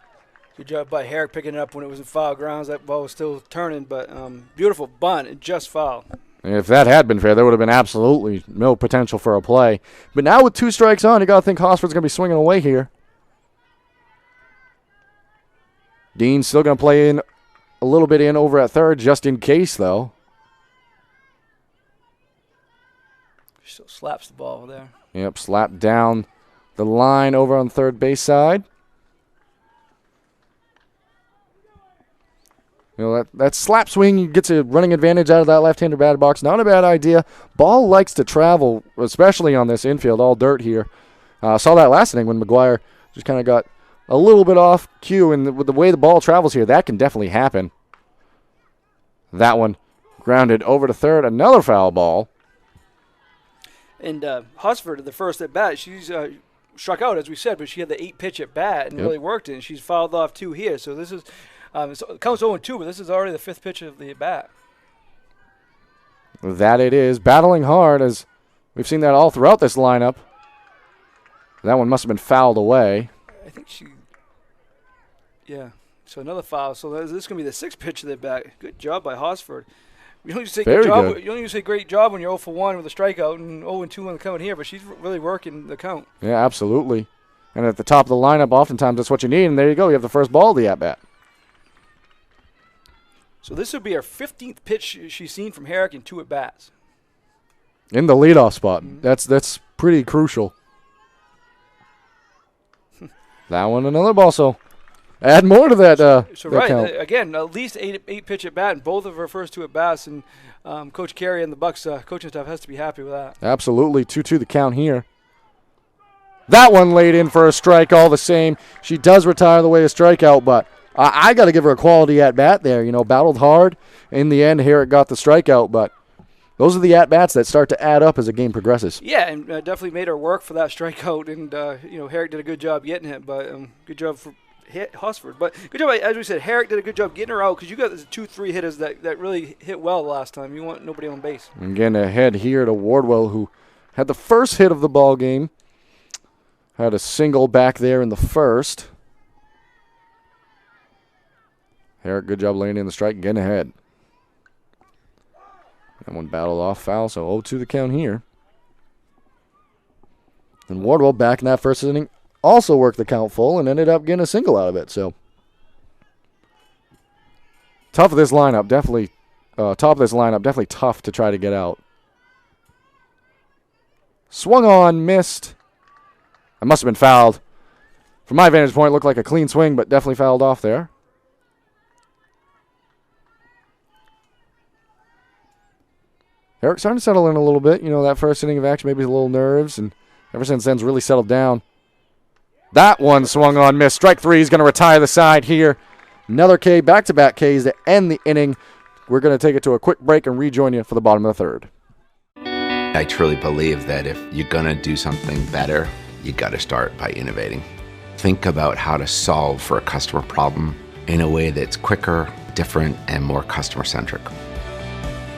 Good job by Herrick picking it up when it was in foul grounds. That ball was still turning, but beautiful bunt and just foul. If that had been fair, there would have been absolutely no potential for a play. But now with 2 strikes on, you got to think Hosford's going to be swinging away here. Dean's still going to play in a little bit in over at third, just in case, though. Still slaps the ball there. Yep, slapped down the line over on the third base side. You know, that slap swing gets a running advantage out of that left-hander batter box. Not a bad idea. Ball likes to travel, especially on this infield, all dirt here. Saw that last inning when McGuire just kind of got a little bit off cue, and with the way the ball travels here, that can definitely happen. That one grounded over to third. Another foul ball. And Hosford, the first at bat, she's struck out, as we said, but she had the 8-pitch at bat and really worked it, and she's fouled off 2 here. So this is it counts 0-2, but this is already the 5th pitch of the at bat. That it is. Battling hard, as we've seen that all throughout this lineup. That one must have been fouled away. I think so another foul. So this is going to be the 6th pitch of the bat. Good job by Hosford. You don't usually say good job. You don't usually say great job when you're 0 for 1 with a strikeout and 0-2 on the count here, but she's really working the count. Yeah, absolutely. And at the top of the lineup, oftentimes that's what you need, and there you go. You have the first ball of the at-bat. So this would be her 15th pitch she's seen from Herrick in 2 at-bats. In the leadoff spot. Mm-hmm. That's pretty crucial. That one, another ball, so add more to that. So that right, count. Again, at least 8 pitch at bat in both of her first 2 at bats, and Coach Carey and the Bucks coaching staff has to be happy with that. Absolutely, 2-2 the count here. That one laid in for a strike all the same. She does retire the way of strikeout, but I got to give her a quality at bat there. You know, battled hard. In the end, Herrick got the strikeout, but those are the at bats that start to add up as the game progresses. Yeah, and definitely made her work for that strikeout, and Herrick did a good job getting it, but good job for Hosford. But good job, as we said, Herrick did a good job getting her out, because you got 2-3 hitters that really hit well last time. You want nobody on base. Again, ahead here to Wardwell, who had the first hit of the ball game. Had a single back there in the first. Herrick, good job laying in the strike and getting ahead. That one battled off foul, so 0-2 the count here. And Wardwell back in that first inning also worked the count full and ended up getting a single out of it. So tough of this lineup, definitely top of this lineup, definitely tough to try to get out. Swung on, missed. It must have been fouled. From my vantage point, it looked like a clean swing, but definitely fouled off there. Herrick starting to settle in a little bit. You know, that first inning of action, maybe a little nerves, and ever since then's really settled down. That one swung on, missed. Strike 3 is going to retire the side here. Another K, back-to-back Ks to end the inning. We're going to take it to a quick break and rejoin you for the bottom of the third. I truly believe that if you're going to do something better, you got to start by innovating. Think about how to solve for a customer problem in a way that's quicker, different, and more customer-centric.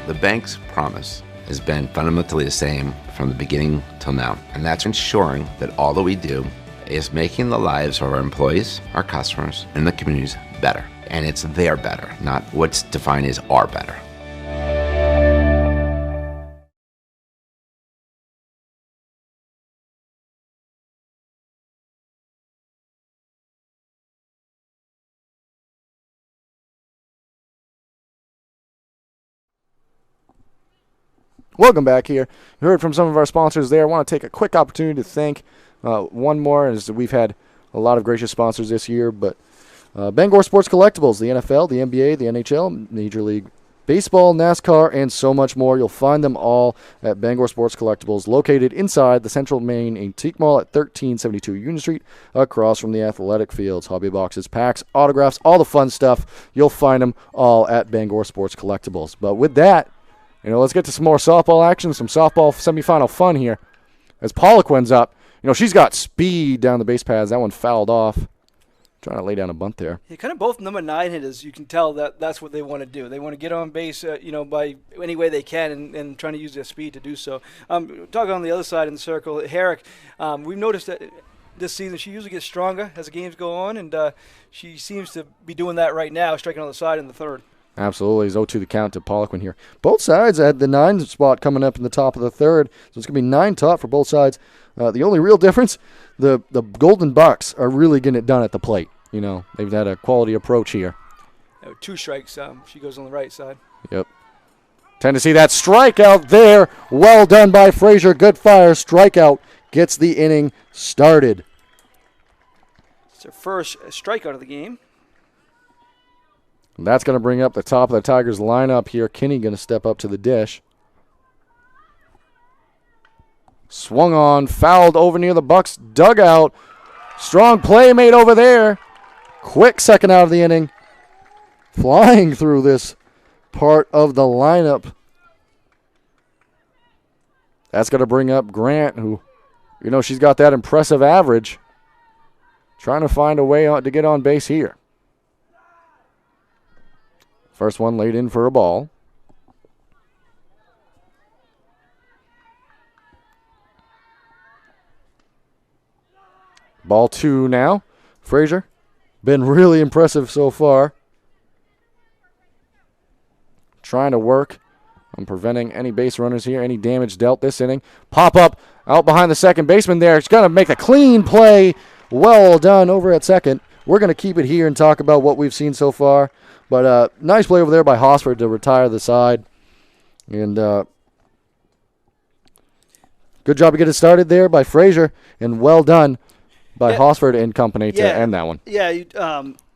The bank's promise has been fundamentally the same from the beginning till now, and that's ensuring that all that we do is making the lives of our employees, our customers, and the communities better. And it's their better, not what's defined as our better. Welcome back here. You heard from some of our sponsors there. I want to take a quick opportunity to thank one more, as we've had a lot of gracious sponsors this year, but Bangor Sports Collectibles, the NFL, the NBA, the NHL, Major League Baseball, NASCAR, and so much more. You'll find them all at Bangor Sports Collectibles, located inside the Central Maine Antique Mall at 1372 Union Street, across from the athletic fields. Hobby boxes, packs, autographs, all the fun stuff. You'll find them all at Bangor Sports Collectibles. But with that, let's get to some more softball action, some softball semifinal fun here. As Poliquin's up, she's got speed down the base paths. That one fouled off. Trying to lay down a bunt there. Yeah, kind of both number 9 hitters, you can tell that's what they want to do. They want to get on base, by any way they can and trying to use their speed to do so. Talking on the other side in the circle, Herrick, we've noticed that this season she usually gets stronger as the games go on, and she seems to be doing that right now, striking on the side in the third. Absolutely. It's 0-2 the count to Poliquin here. Both sides had the 9 spot coming up in the top of the third, so it's going to be 9 top for both sides. The only real difference, the Golden Bucks are really getting it done at the plate. They've had a quality approach here. 2 strikes. She goes on the right side. Yep. Tend to see that strikeout there. Well done by Frazier. Good fire. Strikeout gets the inning started. It's her first strikeout of the game. And that's going to bring up the top of the Tigers lineup here. Kinney going to step up to the dish. Swung on, fouled over near the Bucks dugout. Strong play made over there. Quick second out of the inning. Flying through this part of the lineup. That's going to bring up Grant, who, she's got that impressive average. Trying to find a way to get on base here. First one laid in for a ball. Ball 2 now. Frazier, been really impressive so far. Trying to work on preventing any base runners here, any damage dealt this inning. Pop up out behind the second baseman there. It's going to make a clean play. Well done over at second. We're going to keep it here and talk about what we've seen so far. But nice play over there by Hosford to retire the side. And good job to get it started there by Frazier. And well done by Hosford and company to end that one. Yeah,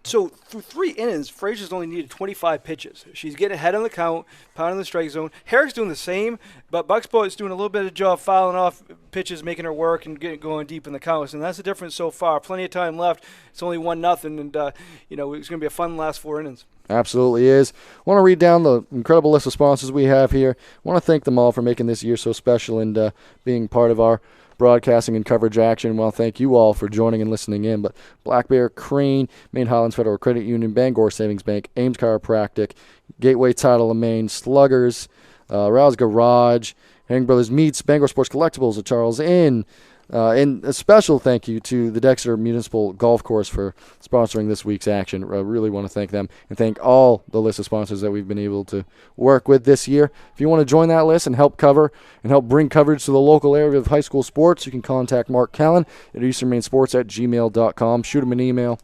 so through 3 innings, Frazier's only needed 25 pitches. She's getting ahead on the count, pounding the strike zone. Herrick's doing the same, but Bucksport is doing a little bit of job fouling off pitches, making her work and going deep in the counts. And that's the difference so far. Plenty of time left. It's only 1-0, and it's going to be a fun last 4 innings. Absolutely is. I want to read down the incredible list of sponsors we have here. I want to thank them all for making this year so special and being part of our broadcasting and coverage action. Well, thank you all for joining and listening in. But Black Bear, Crane, Maine Highlands Federal Credit Union, Bangor Savings Bank, Ames Chiropractic, Gateway Title of Maine, Sluggers, Rouse Garage, Herring Brothers Meats, Bangor Sports Collectibles, the Charles Inn. And a special thank you to the Dexter Municipal Golf Course for sponsoring this week's action. I really want to thank them and thank all the list of sponsors that we've been able to work with this year. If you want to join that list and help cover and help bring coverage to the local area of high school sports, you can contact Mark Callan at easternmainsports@gmail.com. Shoot him an email,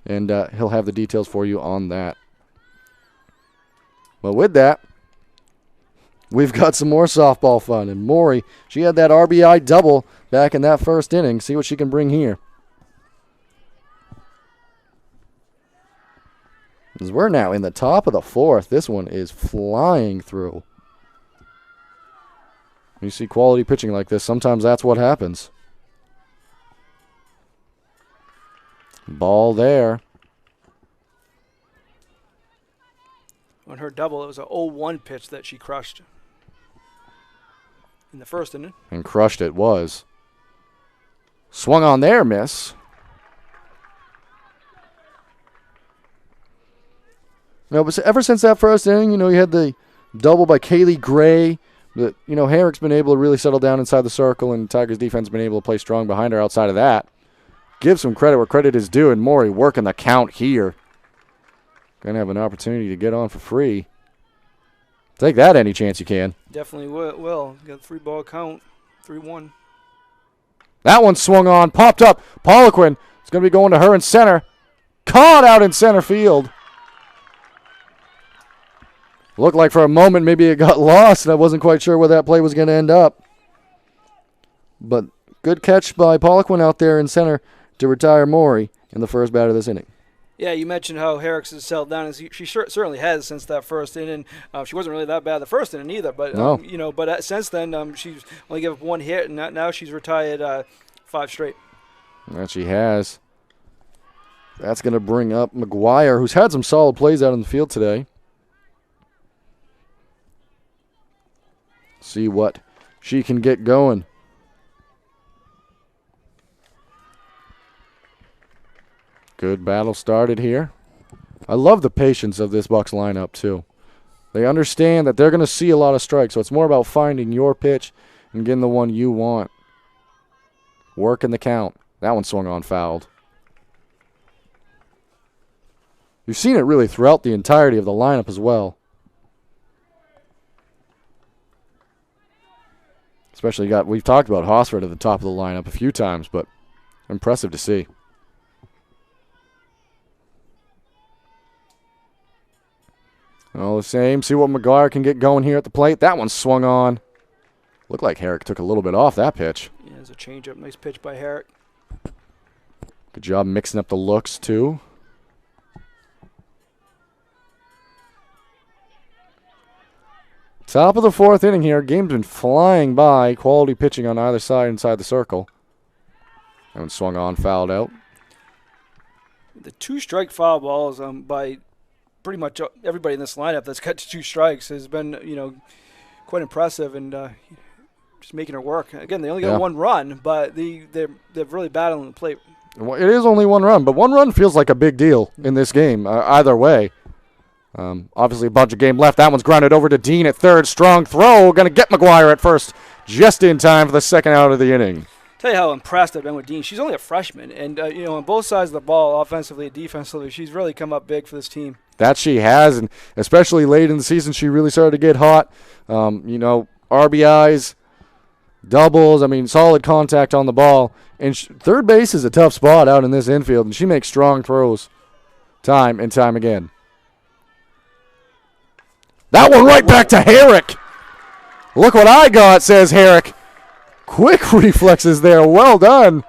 and he'll have the details for you on that. Well, with that, we've got some more softball fun. And Maury, she had that RBI double back in that first inning. See what she can bring here. As we're now in the top of the 4th. This one is flying through. You see quality pitching like this, sometimes that's what happens. Ball there. On her double, it was an 0-1 pitch that she crushed in the first inning. And crushed it was. Swung on there, miss. But ever since that first inning, you had the double by Kaylee Gray. But, Herrick's been able to really settle down inside the circle, and Tigers defense has been able to play strong behind her outside of that. Give some credit where credit is due, and Maury working the count here. Going to have an opportunity to get on for free. Take that any chance you can. Definitely will. Got a 3-ball count, 3-1. That one swung on, popped up. Poliquin is going to be going to her in center. Caught out in center field. Looked like for a moment maybe it got lost, and I wasn't quite sure where that play was going to end up. But good catch by Poliquin out there in center to retire Maury in the first bat of this inning. Yeah, you mentioned how Herrick has settled down, and she certainly has since that first inning. She wasn't really that bad the first inning either, but no. But since then she's only given up 1 hit, and now she's retired 5 straight. That she has. That's going to bring up McGuire, who's had some solid plays out in the field today. See what she can get going. Good battle started here. I love the patience of this Bucks lineup, too. They understand that they're going to see a lot of strikes, so it's more about finding your pitch and getting the one you want. Working the count. That one swung on, fouled. You've seen it really throughout the entirety of the lineup as well. Especially we've talked about Hosford at the top of the lineup a few times, but impressive to see. All the same, see what McGuire can get going here at the plate. That one swung on. Looked like Herrick took a little bit off that pitch. Yeah, there's a changeup. Nice pitch by Herrick. Good job mixing up the looks, too. Top of the fourth inning here. Game's been flying by. Quality pitching on either side inside the circle. That one swung on, fouled out. The 2 strike foul balls by pretty much everybody in this lineup that's got 2 strikes has been, quite impressive and just making her work. Again, they only got 1 run, but they're really battling the plate. Well, it is only 1 run, but 1 run feels like a big deal in this game, either way. Obviously, a bunch of game left. That one's grounded over to Dean at third. Strong throw. Going to get McGuire at first, just in time for the second out of the inning. Tell you how impressed I've been with Dean. She's only a freshman, and on both sides of the ball, offensively and defensively, she's really come up big for this team. That she has, and especially late in the season, she really started to get hot. RBIs, doubles, solid contact on the ball. And third base is a tough spot out in this infield, and she makes strong throws time and time again. That one right back to Herrick. Look what I got, says Herrick. Quick reflexes there. Well done.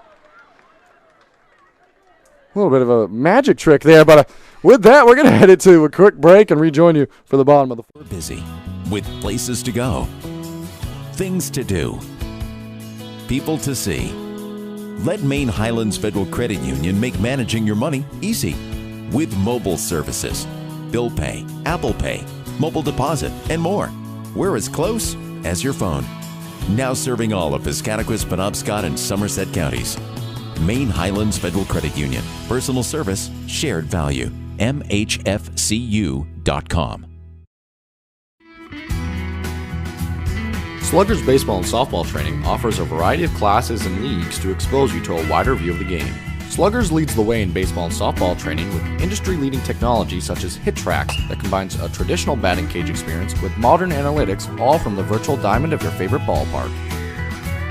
A little bit of a magic trick there, but with that, we're going to head into a quick break and rejoin you for the bottom of the fourth. We're busy with places to go, things to do, people to see. Let Maine Highlands Federal Credit Union make managing your money easy with mobile services, bill pay, Apple Pay, mobile deposit, and more. We're as close as your phone. Now serving all of Piscataquis, Penobscot, and Somerset counties. Maine Highlands Federal Credit Union. Personal service, shared value. MHFCU.com. Sluggers Baseball and Softball Training offers a variety of classes and leagues to expose you to a wider view of the game. Sluggers leads the way in baseball and softball training with industry-leading technology such as Hit Tracks that combines a traditional batting cage experience with modern analytics, all from the virtual diamond of your favorite ballpark.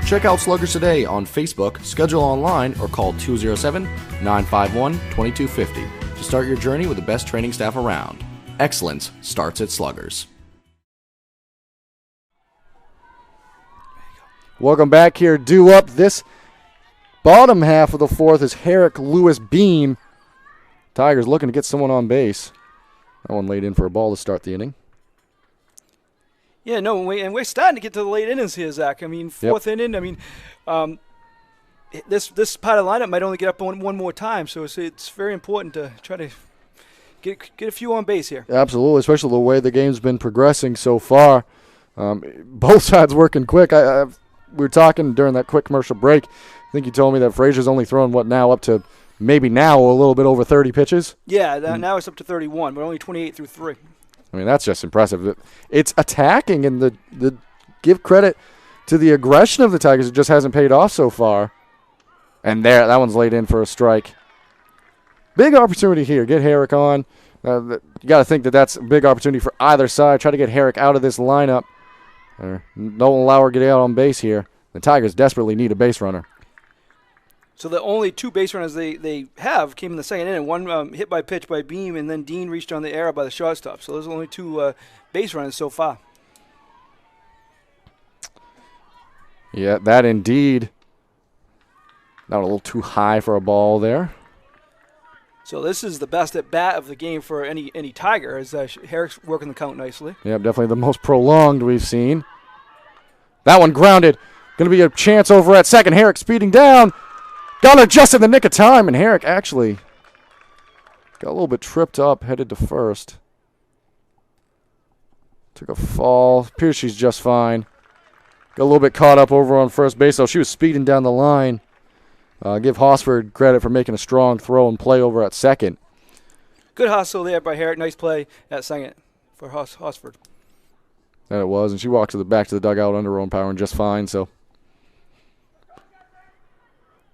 Check out Sluggers today on Facebook, schedule online, or call 207-951-2250 to start your journey with the best training staff around. Excellence starts at Sluggers. Welcome back here. Due up this bottom half of the fourth is Herrick Lewis Beam. Tigers looking to get someone on base. That one laid in for a ball to start the inning. Yeah, no, and we're starting to get to the late innings here, Zach. Fourth inning. This part of the lineup might only get up one more time, so it's very important to try to get a few on base here. Absolutely, especially the way the game's been progressing so far. Both sides working quick. We were talking during that quick commercial break. I think you told me that Frazier's only thrown, up to maybe now a little bit over 30 pitches? Yeah, now it's up to 31, but only 28 through 3. That's just impressive. It's attacking, and the give credit to the aggression of the Tigers. It just hasn't paid off so far. And that one's laid in for a strike. Big opportunity here. Get Herrick on. You got to think that that's a big opportunity for either side. Try to get Herrick out of this lineup. Don't allow her to get out on base here. The Tigers desperately need a base runner. So the only 2 base runners they have came in the second inning. One hit by pitch by Beam, and then Dean reached on the error by the shortstop. So those are only 2 base runners so far. Yeah, that indeed. Not a little too high for a ball there. So this is the best at bat of the game for any Tiger, as Herrick's working the count nicely. Yeah, definitely the most prolonged we've seen. That one grounded. Going to be a chance over at second. Herrick speeding down. Got her just in the nick of time, and Herrick actually got a little bit tripped up, headed to first. Took a fall. Appears she's just fine. Got a little bit caught up over on first base, so she was speeding down the line. Give Hosford credit for making a strong throw and play over at second. Good hustle there by Herrick. Nice play at second for Hosford. That it was, and she walked back to the dugout under her own power and just fine. So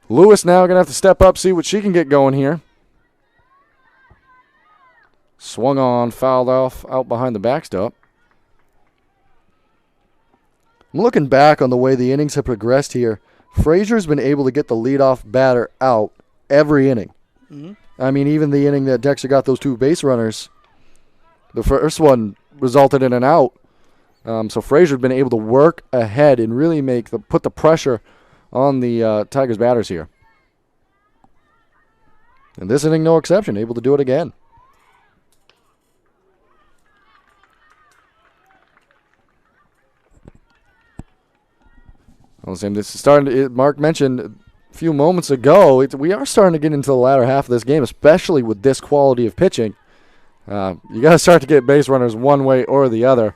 Lewis now going to have to step up, see what she can get going here. Swung on, fouled off, out behind the backstop. I'm looking back on the way the innings have progressed here. Frazier's been able to get the leadoff batter out every inning. Mm-hmm. I mean, even the inning that Dexter got those 2 base runners, the first one resulted in an out. So Frazier's been able to work ahead and really put the pressure on the Tigers batters here. And this inning, no exception, able to do it again. This is starting. Mark mentioned a few moments ago, we are starting to get into the latter half of this game, especially with this quality of pitching. You got to start to get base runners one way or the other.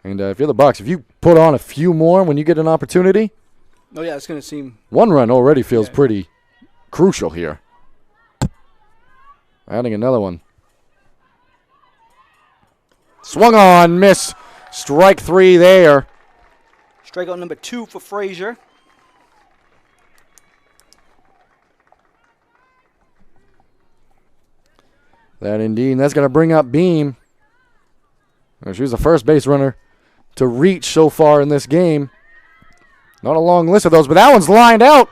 And if you're the Bucks, if you put on a few more when you get an opportunity, oh yeah, it's going to seem 1 run already feels pretty crucial here. Adding another one. Swung on, miss. Strike 3 there. Strikeout number 2 for Frazier. That indeed. And that's going to bring up Beam. She was the first base runner to reach so far in this game. Not a long list of those, but that one's lined out.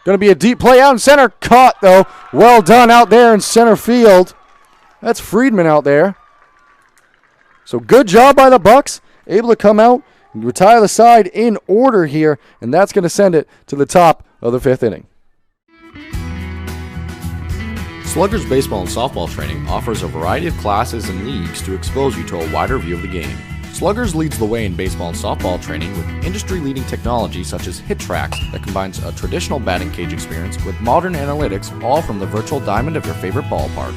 Going to be a deep play out in center. Caught, though. Well done out there in center field. That's Friedman out there. So good job by the Bucks. Able to come out and retire the side in order here, and that's going to send it to the top of the 5th inning. Sluggers baseball and softball training offers a variety of classes and leagues to expose you to a wider view of the game. Sluggers leads the way in baseball and softball training with industry-leading technology such as HitTrax that combines a traditional batting cage experience with modern analytics, all from the virtual diamond of your favorite ballpark.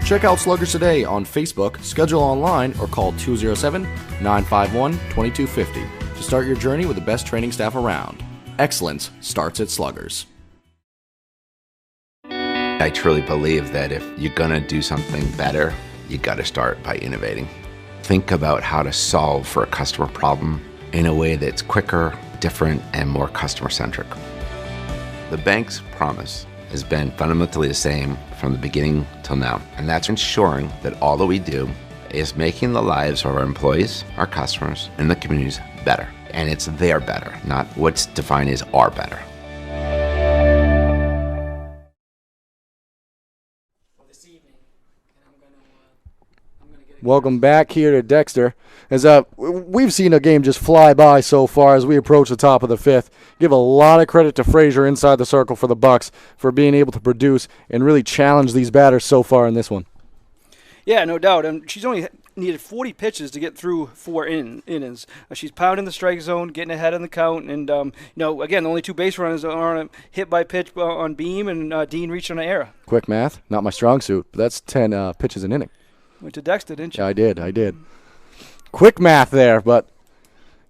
Check out Sluggers today on Facebook, schedule online, or call 207-951-2250 to start your journey with the best training staff around. Excellence starts at Sluggers. I truly believe that if you're going to do something better, you got to start by innovating. Think about how to solve for a customer problem in a way that's quicker, different, and more customer-centric. The bank's promise has been fundamentally the same from the beginning till now, and that's ensuring that all that we do is making the lives of our employees, our customers, and the communities better. And it's their better, not what's defined as our better. Welcome back here to Dexter. As we've seen a game just fly by so far as we approach the top of the 5th. Give a lot of credit to Frazier inside the circle for the Bucks for being able to produce and really challenge these batters so far in this one. Yeah, no doubt. And she's only needed 40 pitches to get through 4 innings. She's pounding the strike zone, getting ahead in the count, and again, only 2 base runners are hit by pitch on Beam, and Dean reached on an error. Quick math, not my strong suit, but that's 10 pitches an inning. Went to Dexter, didn't you? Yeah, I did. Quick math there, but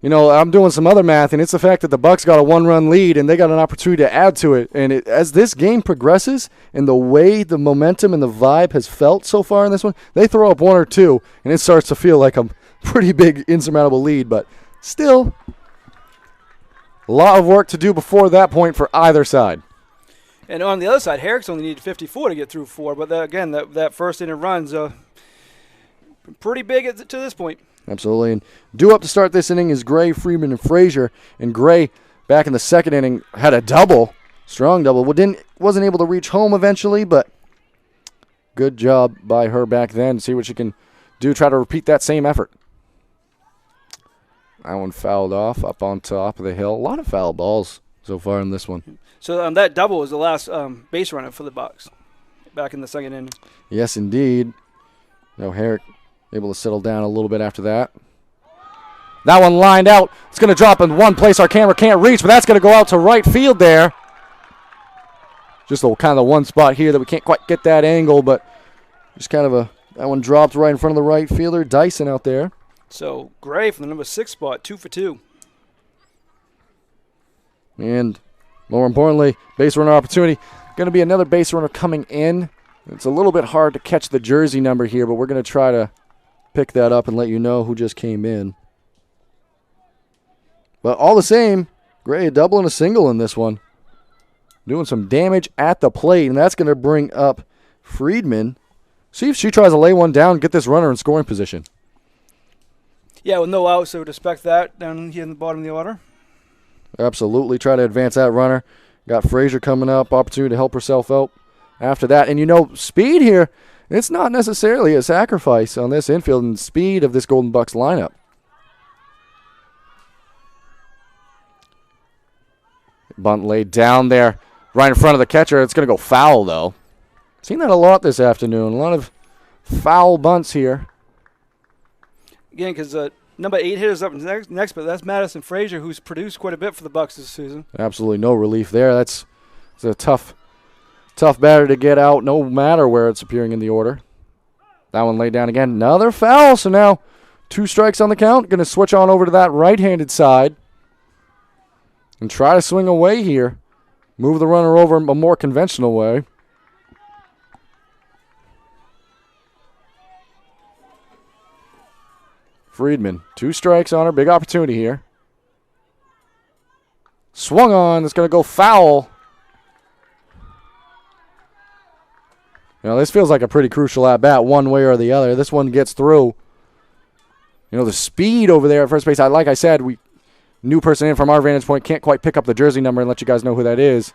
I'm doing some other math, and it's the fact that the Bucks got a 1-run lead and they got an opportunity to add to it. And as this game progresses and the way the momentum and the vibe has felt so far in this one, they throw up 1 or 2, and it starts to feel like a pretty big insurmountable lead. But still, a lot of work to do before that point for either side. And on the other side, Herrick's only needed 54 to get through 4. But again, that first inning runs pretty big to this point. Absolutely. And due up to start this inning is Gray, Freeman, and Frazier. And Gray, back in the second inning, had a double, strong double. Wasn't able to reach home eventually, but good job by her back then. See what she can do, try to repeat that same effort. That one fouled off up on top of the hill. A lot of foul balls so far in this one. So that double was the last base runner for the Bucks back in the second inning. Yes, indeed. Herrick able to settle down a little bit after that. That one lined out. It's going to drop in one place our camera can't reach, but that's going to go out to right field there. Just kind of the one spot here that we can't quite get that angle, but just kind of that one dropped right in front of the right fielder. Dyson out there. So Gray from the number 6 spot, 2 for 2. And more importantly, base runner opportunity. Going to be another base runner coming in. It's a little bit hard to catch the jersey number here, but we're going to try to pick that up and let you know who just came in. But all the same, Gray a double and a single in this one. Doing some damage at the plate, and that's going to bring up Friedman. See if she tries to lay one down, get this runner in scoring position. Yeah, with no outs, so would expect that down here in the bottom of the order. Absolutely. Try to advance that runner. Got Frazier coming up. Opportunity to help herself out after that. And, you know, speed here, it's not necessarily a sacrifice on this infield and speed of this Golden Bucks lineup. Bunt laid down there right in front of the catcher. It's going to go foul, though. Seen that a lot this afternoon. A lot of foul bunts here. Again, because number 8 hitters up next, but that's Madison Frazier, who's produced quite a bit for the Bucks this season. Absolutely no relief there. It's a tough batter to get out, no matter where it's appearing in the order. That one laid down again. Another foul, so now 2 strikes on the count. Going to switch on over to that right-handed side and try to swing away here. Move the runner over a more conventional way. Friedman, 2 strikes on her. Big opportunity here. Swung on. It's going to go foul. Now, this feels like a pretty crucial at-bat one way or the other. This one gets through. You know, the speed over there at first base. Like I said, new person in from our vantage point can't quite pick up the jersey number and let you guys know who that is.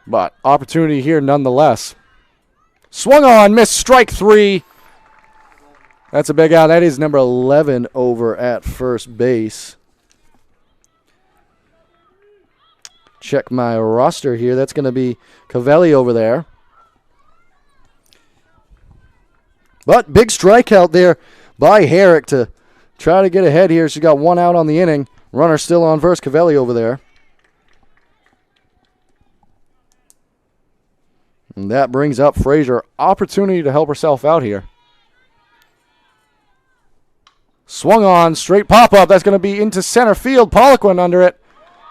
But opportunity here nonetheless. Swung on. Missed. Strike 3. That's a big out. That is number 11 over at first base. Check my roster here. That's going to be Cavelli over there. But big strikeout there by Herrick to try to get ahead here. She got 1 out on the inning. Runner still on first. Cavelli over there. And that brings up Frazier. Opportunity to help herself out here. Swung on, straight pop-up. That's going to be into center field. Pollock went under it.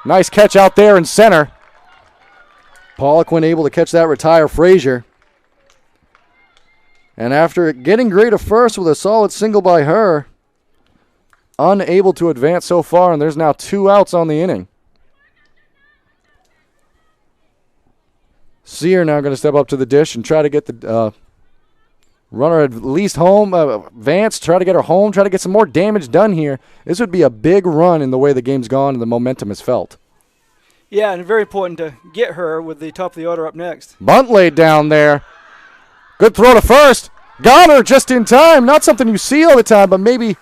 Nice catch out there in center. Pollock went able to catch that, retire Frazier. And after getting Gray to first with a solid single by her, unable to advance so far, and there's now 2 outs on the inning. Sear now going to step up to the dish and try to get the runner at least home, Vance, try to get her home, try to get some more damage done here. This would be a big run in the way the game's gone and the momentum is felt. Yeah, and very important to get her with the top of the order up next. Bunt laid down there. Good throw to first. Got her just in time. Not something you see all the time, but maybe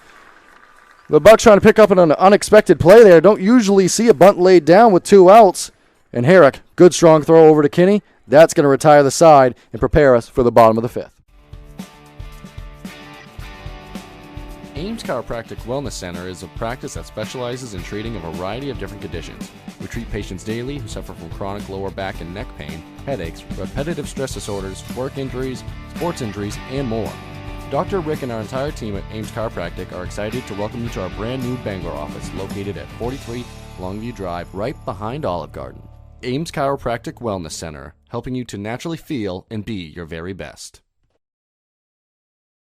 the Bucks trying to pick up an unexpected play there. Don't usually see a bunt laid down with 2 outs. And Herrick, good strong throw over to Kinney. That's going to retire the side and prepare us for the bottom of the 5th. Ames Chiropractic Wellness Center is a practice that specializes in treating a variety of different conditions. We treat patients daily who suffer from chronic lower back and neck pain, headaches, repetitive stress disorders, work injuries, sports injuries, and more. Dr. Rick and our entire team at Ames Chiropractic are excited to welcome you to our brand new Bangor office located at 43 Longview Drive, right behind Olive Garden. Ames Chiropractic Wellness Center, helping you to naturally feel and be your very best.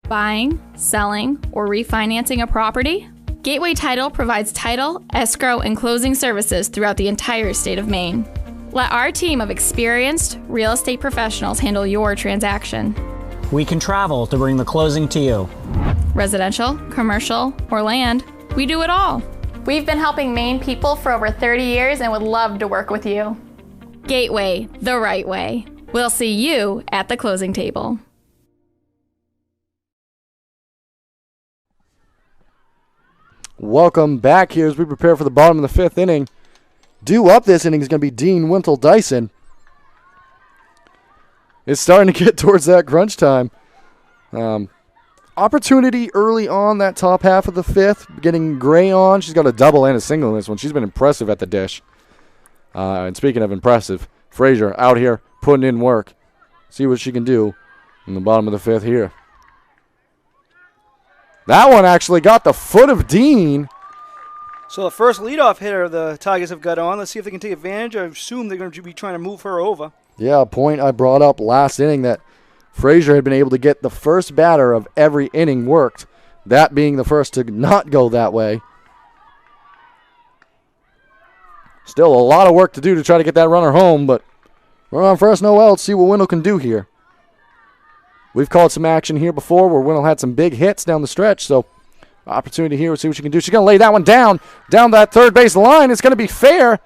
Buying, selling, or refinancing a property? Gateway Title provides title, escrow, and closing services throughout the entire state of Maine. Let our team of experienced real estate professionals handle your transaction. We can travel to bring the closing to you. Residential, commercial, or land, we do it all. We've been helping Maine people for over 30 years and would love to work with you. Gateway, the right way. We'll see you at the closing table. Welcome back here as we prepare for the bottom of the 5th inning. Due up this inning is going to be Dean Wintle-Dyson. It's starting to get towards that crunch time. Opportunity early on that top half of the 5th, getting Gray on. She's got a double and a single in this one. She's been impressive at the dish. And speaking of impressive, Frazier out here putting in work. See what she can do in the bottom of the 5th here. That one actually got the foot of Dean. So the first leadoff hitter the Tigers have got on. Let's see if they can take advantage. I assume they're going to be trying to move her over. Yeah, a point I brought up last inning that Frazier had been able to get the first batter of every inning worked, that being the first to not go that way. Still a lot of work to do to try to get that runner home, but run on first, no out. See what Wendell can do here. We've called some action here before where Wendell had some big hits down the stretch, so opportunity here. We'll see what she can do. She's going to lay that one down that third base line. It's going to be fair.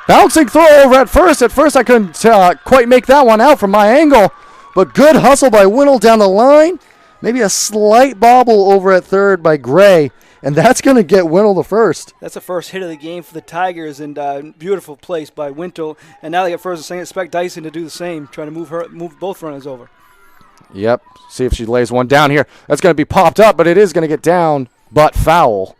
Bouncing throw over at first. At first I couldn't quite make that one out from my angle, but good hustle by Wendell down the line. Maybe a slight bobble over at third by Gray, and that's going to get Wendell the first. That's the first hit of the game for the Tigers, and beautiful place by Wendell. And now they get first and second. Expect Dyson to do the same, trying to move both runners over. Yep. See if she lays one down here. That's going to be popped up, but it is going to get down, but foul.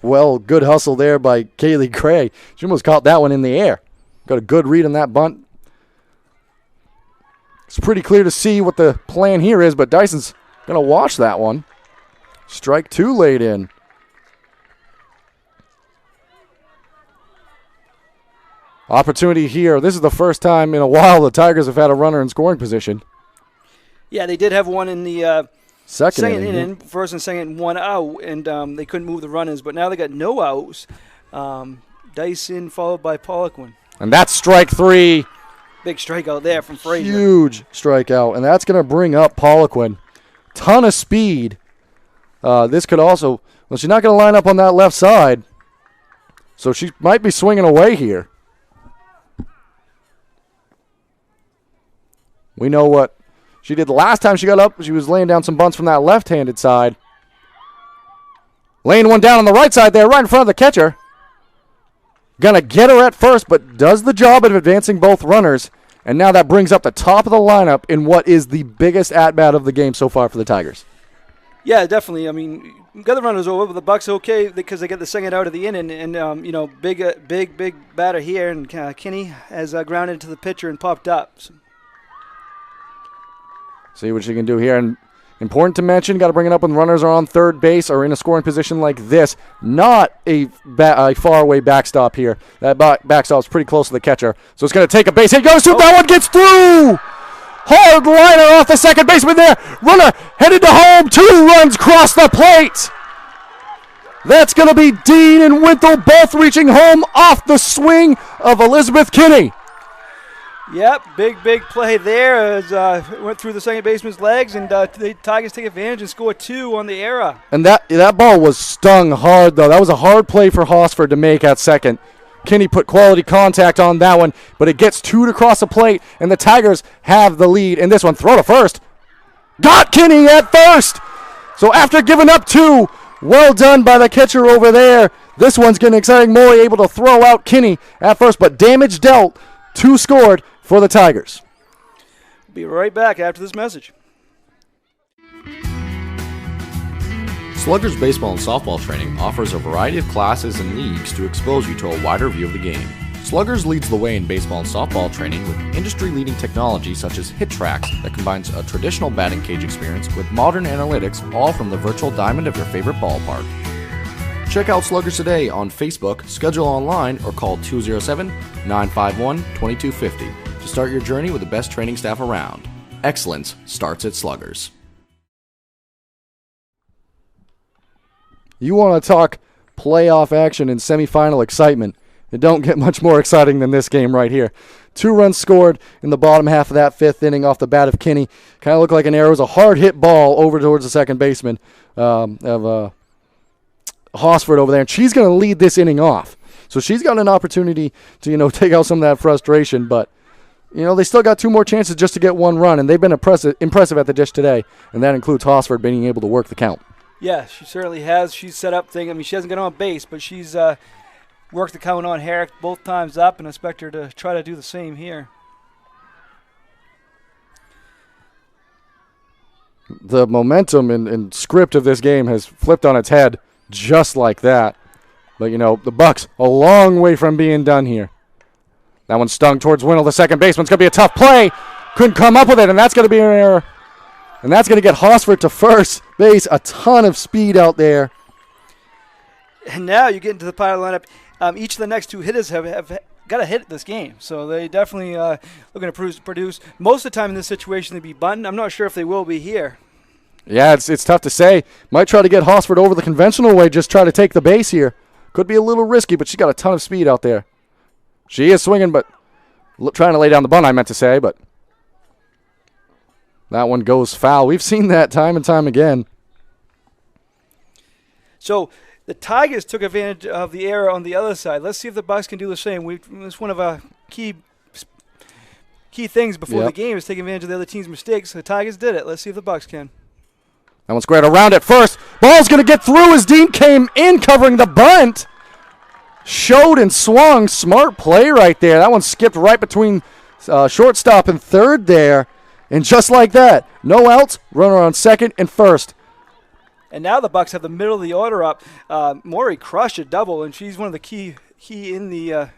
Well, good hustle there by Kaylee Gray. She almost caught that one in the air. Got a good read on that bunt. It's pretty clear to see what the plan here is, but Dyson's going to watch that one. Strike two laid in. Opportunity here. This is the first time in a while the Tigers have had a runner in scoring position. Yeah, they did have one in the second inning. First and second, one out, and they couldn't move the runners. But now they got no outs. Dyson followed by Poliquin. And that's strike three. Big strikeout there from Frazier. Huge strikeout, and that's going to bring up Poliquin. Ton of speed. This could also, well, she's not going to line up on that left side, so she might be swinging away here. We know what she did the last time she got up. She was laying down some bunts from that left-handed side. Laying one down on the right side there, right in front of the catcher. Gonna get her at first, but does the job of advancing both runners. And now that brings up the top of the lineup in what is the biggest at-bat of the game so far for the Tigers. Yeah, definitely. I mean, got the runners over, but the Bucks okay because they get the second out of the inning. And you know, big batter here, and Kinney has grounded into the pitcher and popped up. So. See what she can do here. And important to mention, got to bring it up when runners are on third base or in a scoring position like this. Not a far-away backstop here. That backstop's pretty close to the catcher. So it's going to take a base hit. Goes through. That one gets through. Hard liner off the second baseman there. Runner headed to home. 2 runs cross the plate. That's going to be Dean and Wendell both reaching home off the swing of Elizabeth Kinney. Yep, big play there as went through the second baseman's legs, and the Tigers take advantage and score 2 on the error. And that ball was stung hard, though. That was a hard play for Hosford to make at second. Kinney put quality contact on that one, but it gets 2 to cross the plate, and the Tigers have the lead in this one. Throw to first. Got Kinney at first. So after giving up 2, well done by the catcher over there. This one's getting exciting. Morey able to throw out Kinney at first, but damage dealt. 2 scored for the Tigers. Be right back after this message. Sluggers baseball and softball training offers a variety of classes and leagues to expose you to a wider view of the game. Sluggers leads the way in baseball and softball training with industry-leading technology such as Hit Tracks that combines a traditional batting cage experience with modern analytics, all from the virtual diamond of your favorite ballpark. Check out Sluggers today on Facebook, schedule online, or call 207-951-2250 to start your journey with the best training staff around. Excellence starts at Sluggers. You want to talk playoff action and semifinal excitement. It don't get much more exciting than this game right here. 2 runs scored in the bottom half of that 5th inning off the bat of Kinney. Kind of looked like an arrow. It was a hard hit ball over towards the second baseman of Hosford over there, and she's going to lead this inning off. So she's got an opportunity to, take out some of that frustration, but, they still got 2 more chances just to get 1 run, and they've been impressive at the dish today, and that includes Hosford being able to work the count. Yeah, she certainly has. She's set up things. I mean, she hasn't got on base, but she's worked the count on Herrick both times up, and I expect her to try to do the same here. The momentum and script of this game has flipped on its head just like that. But, the Bucks a long way from being done here. That one stung towards Wendell, the second baseman. It's going to be a tough play. Couldn't come up with it, and that's going to be an error. And that's going to get Hosford to first base. A ton of speed out there. And now you get into the power lineup. Each of the next 2 hitters have got a hit this game, so they definitely looking to produce. Most of the time in this situation, they'd be bunting. I'm not sure if they will be here. Yeah, it's tough to say. Might try to get Hosford over the conventional way, just try to take the base here. Could be a little risky, but she's got a ton of speed out there. She is swinging, but trying to lay down the bunt, I meant to say, but that one goes foul. We've seen that time and time again. So the Tigers took advantage of the error on the other side. Let's see if the Bucks can do the same. It's one of our key things before the game is taking advantage of the other team's mistakes. The Tigers did it. Let's see if the Bucks can. That one's squared around at first. Ball's going to get through as Dean came in covering the bunt. Showed and swung. Smart play right there. That one skipped right between shortstop and third there. And just like that, no outs, runner on second and first. And now the Bucks have the middle of the order up. Maury crushed a double, and she's one of the key in the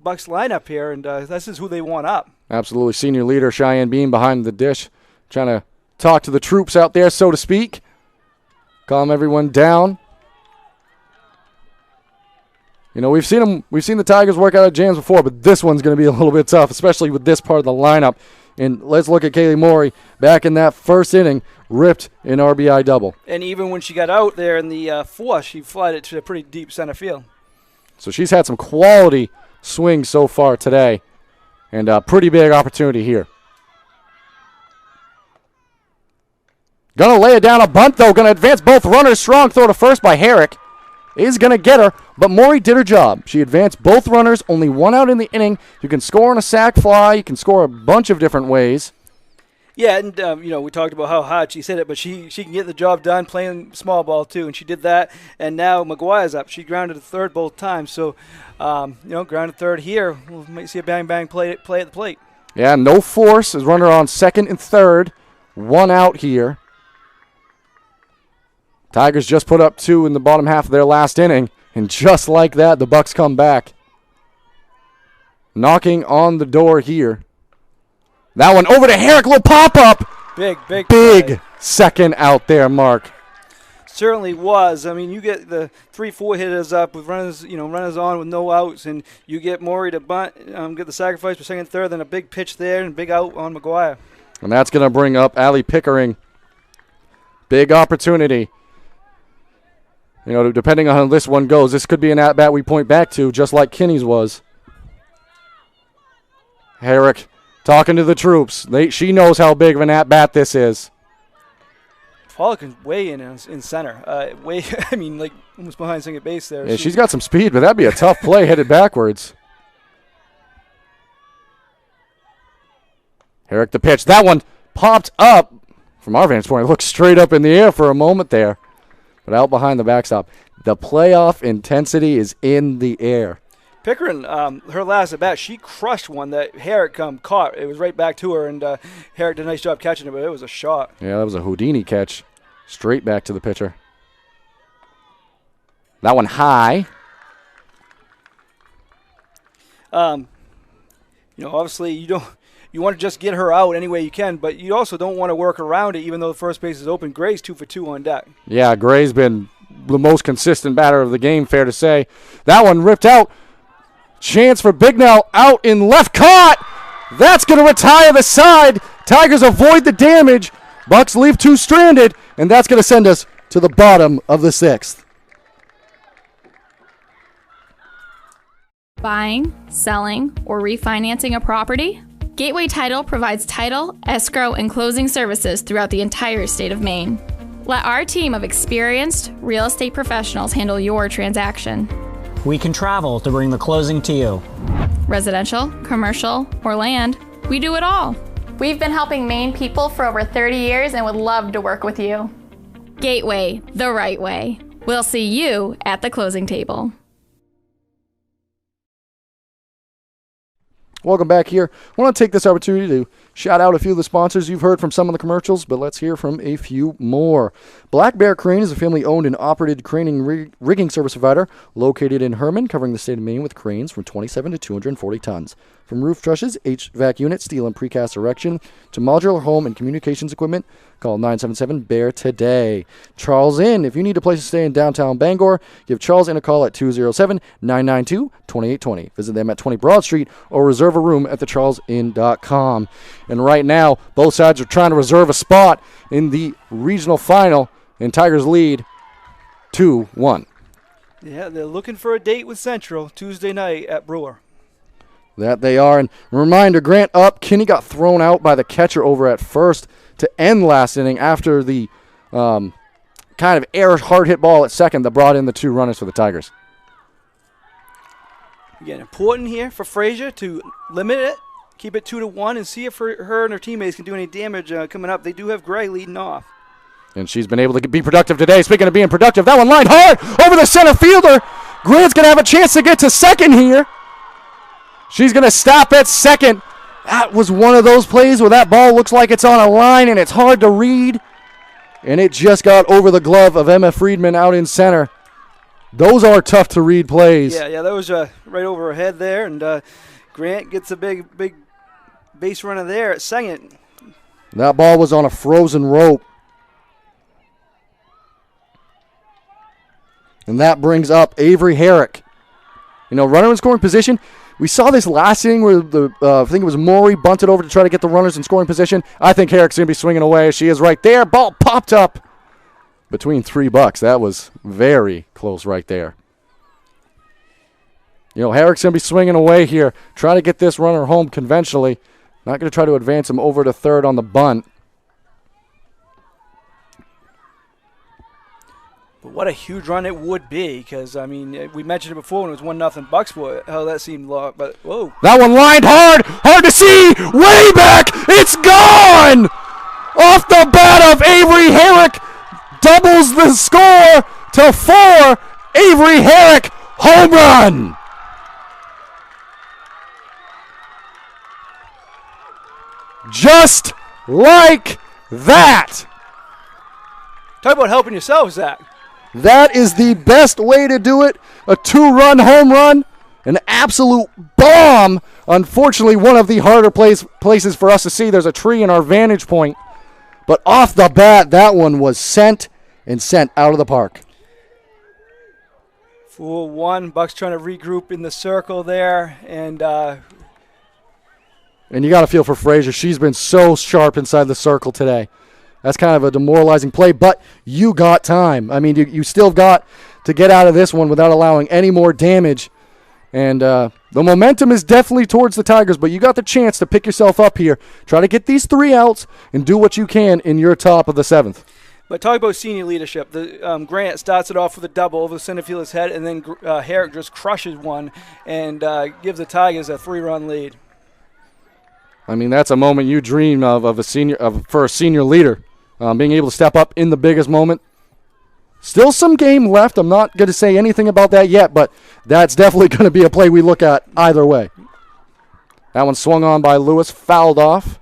Bucks lineup here, and this is who they want up. Absolutely. Senior leader Cheyenne Beam behind the dish, trying to talk to the troops out there, so to speak. Calm everyone down. You know, we've seen the Tigers work out of jams before, but this one's going to be a little bit tough, especially with this part of the lineup. And let's look at Kaylee Maury back in that first inning, ripped an RBI double. And even when she got out there in the fourth, she flied it to a pretty deep center field. So she's had some quality swings so far today, and a pretty big opportunity here. Gonna lay it down a bunt, though. Gonna advance both runners. Strong throw to first by Herrick. Is going to get her, but Maury did her job. She advanced both runners, only 1 out in the inning. You can score on a sac fly. You can score a bunch of different ways. Yeah, and, we talked about how hot she hit it, but she can get the job done playing small ball, too, and she did that. And now McGuire's up. She grounded to third both times. So, grounded third here. We might see a bang-bang play at the plate. Yeah, no force. Is runner on second and third. 1 out here. Tigers just put up 2 in the bottom half of their last inning, and just like that, the Bucks come back. Knocking on the door here. That one over to Herrick, little pop-up. Big play. Second out there, Mark. Certainly was. I mean, you get the 3-4 hitters up with runners on with no outs, and you get Maury to bunt, get the sacrifice for second, third, then a big pitch there and a big out on McGuire. And that's going to bring up Allie Pickering. Big opportunity. You know, depending on how this one goes, this could be an at-bat we point back to, just like Kinney's was. Herrick talking to the troops. She knows how big of an at-bat this is. Pollock can way in center. Almost behind second base there. Yeah, she's got some speed, but that'd be a tough play headed backwards. Herrick the pitch. That one popped up. From our vantage point, it looked straight up in the air for a moment there. But out behind the backstop. The playoff intensity is in the air. Pickering, her last at bat, she crushed one that Herrick caught. It was right back to her, and Herrick did a nice job catching it, but it was a shot. Yeah, that was a Houdini catch. Straight back to the pitcher. That one high. Obviously you want to just get her out any way you can, but you also don't want to work around it, even though the first base is open. Gray's 2 for 2 on deck. Yeah, Gray's been the most consistent batter of the game, fair to say. That one ripped out. Chance for Bignell out in left, caught. That's going to retire the side. Tigers avoid the damage. Bucks leave 2 stranded, and that's going to send us to the bottom of the 6th. Buying, selling, or refinancing a property? Gateway Title provides title, escrow, and closing services throughout the entire state of Maine. Let our team of experienced real estate professionals handle your transaction. We can travel to bring the closing to you. Residential, commercial, or land, we do it all. We've been helping Maine people for over 30 years and would love to work with you. Gateway, the right way. We'll see you at the closing table. Welcome back here. I want to take this opportunity to shout out a few of the sponsors. You've heard from some of the commercials, but let's hear from a few more. Black Bear Crane is a family-owned and operated craning rigging service provider located in Herman, covering the state of Maine with cranes from 27 to 240 tons. From roof trusses, HVAC units, steel and precast erection, to modular home and communications equipment, call 977-BEAR today. Charles Inn. If you need a place to stay in downtown Bangor, give Charles Inn a call at 207-992-2820. Visit them at 20 Broad Street or reserve a room at thecharlesinn.com. And right now, both sides are trying to reserve a spot in the regional final, and Tigers lead 2-1. Yeah, they're looking for a date with Central Tuesday night at Brewer. That they are. And reminder, Grant up. Kinney got thrown out by the catcher over at first to end last inning after the kind of air hard hit ball at second that brought in the 2 runners for the Tigers. Again, important here for Frazier to limit it, keep it 2-1, and see if her and her teammates can do any damage coming up. They do have Gray leading off. And she's been able to be productive today. Speaking of being productive, that one lined hard over the center fielder. Grant's going to have a chance to get to second here. She's going to stop at second. That was one of those plays where that ball looks like it's on a line and it's hard to read. And it just got over the glove of Emma Friedman out in center. Those are tough to read plays. Yeah, that was right over her head there. And Grant gets a big base runner there at second. That ball was on a frozen rope. And that brings up Avery Herrick. Runner in scoring position. We saw this last inning where I think it was Maury bunted over to try to get the runners in scoring position. I think Herrick's going to be swinging away. She is right there. Ball popped up between 3 Bucks. That was very close right there. Herrick's going to be swinging away here. Try to get this runner home conventionally. Not going to try to advance him over to third on the bunt. But what a huge run it would be, because, we mentioned it before when it was 1-0 Bucksport, how that seemed long, but whoa. That one lined hard to see, way back, it's gone! Off the bat of Avery Herrick, doubles the score to 4, Avery Herrick, home run! Just like that! Talk about helping yourself, Zach. That is the best way to do it. A 2-run home run. An absolute bomb. Unfortunately, one of the harder places for us to see. There's a tree in our vantage point. But off the bat, that one was sent out of the park. 4-1. Bucks trying to regroup in the circle there. And you got to feel for Frazier. She's been so sharp inside the circle today. That's kind of a demoralizing play, but you got time. You still got to get out of this one without allowing any more damage. And the momentum is definitely towards the Tigers, but you got the chance to pick yourself up here. Try to get these 3 outs and do what you can in your top of the 7th. But talk about senior leadership. Grant starts it off with a double over the center fielder's head, and then Herrick just crushes one and gives the Tigers a 3-run lead. That's a moment you dream of for a senior leader. Being able to step up in the biggest moment. Still some game left. I'm not going to say anything about that yet, but that's definitely going to be a play we look at either way. That one swung on by Lewis, fouled off.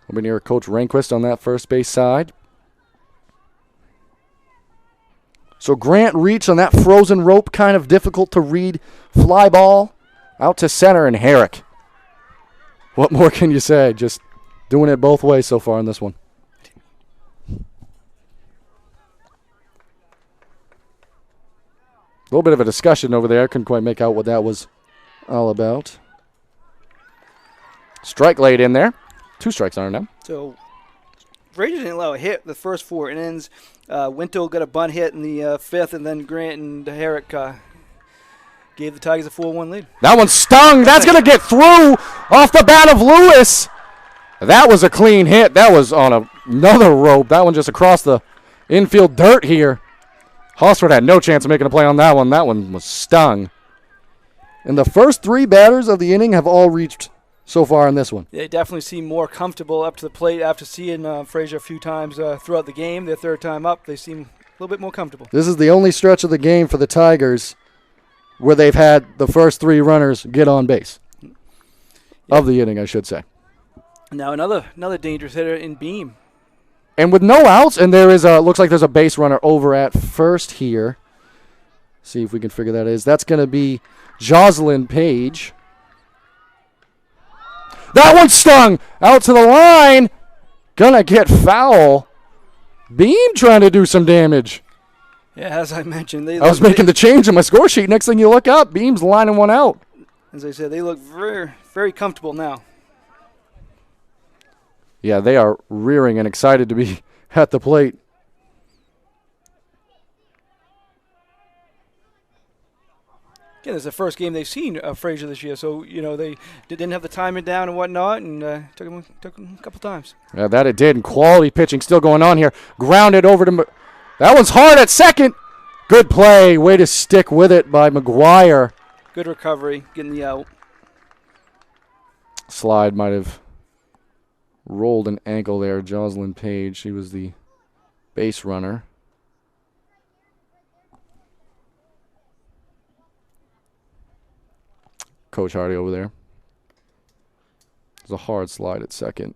We'll be near Coach Rehnquist on that first base side. So Grant reached on that frozen rope, kind of difficult to read. Fly ball out to center, and Herrick. What more can you say? Just doing it both ways so far in this one. A little bit of a discussion over there. I couldn't quite make out what that was all about. Strike laid in there. 2 strikes on her now. So Frazier didn't allow a hit the first 4 innings. Winto got a bunt hit in the 5th, and then Grant and Herrick gave the Tigers a 4-1 lead. That one stung. That's going to get through off the bat of Lewis. That was a clean hit. That was on another rope. That one just across the infield dirt here. Hosford had no chance of making a play on that one. That one was stung. And the first 3 batters of the inning have all reached so far in this one. They definitely seem more comfortable up to the plate after seeing Frazier a few times throughout the game. Their 3rd time up, they seem a little bit more comfortable. This is the only stretch of the game for the Tigers where they've had the first 3 runners get on base. of the inning, I should say. Now another dangerous hitter in Beam. And with no outs, and there is looks like there's a base runner over at first here. See if we can figure that is. That's going to be Jocelyn Page. That one stung out to the line. Gonna get foul. Beam trying to do some damage. Yeah, as I mentioned, I was making the change on my score sheet. Next thing you look up, Beam's lining one out. As I said, they look very, very comfortable now. Yeah, they are rearing and excited to be at the plate. Yeah, this is the first game they've seen Frazier this year, so they didn't have the timing down and whatnot, and took him a couple times. Yeah, that it did. And quality pitching still going on here. Grounded over to that one's hard at second. Good play. Way to stick with it by McGuire. Good recovery, getting the out. Slide might have rolled an ankle there. Jocelyn Page, she was the base runner. Coach Hardy over there. It's a hard slide at second.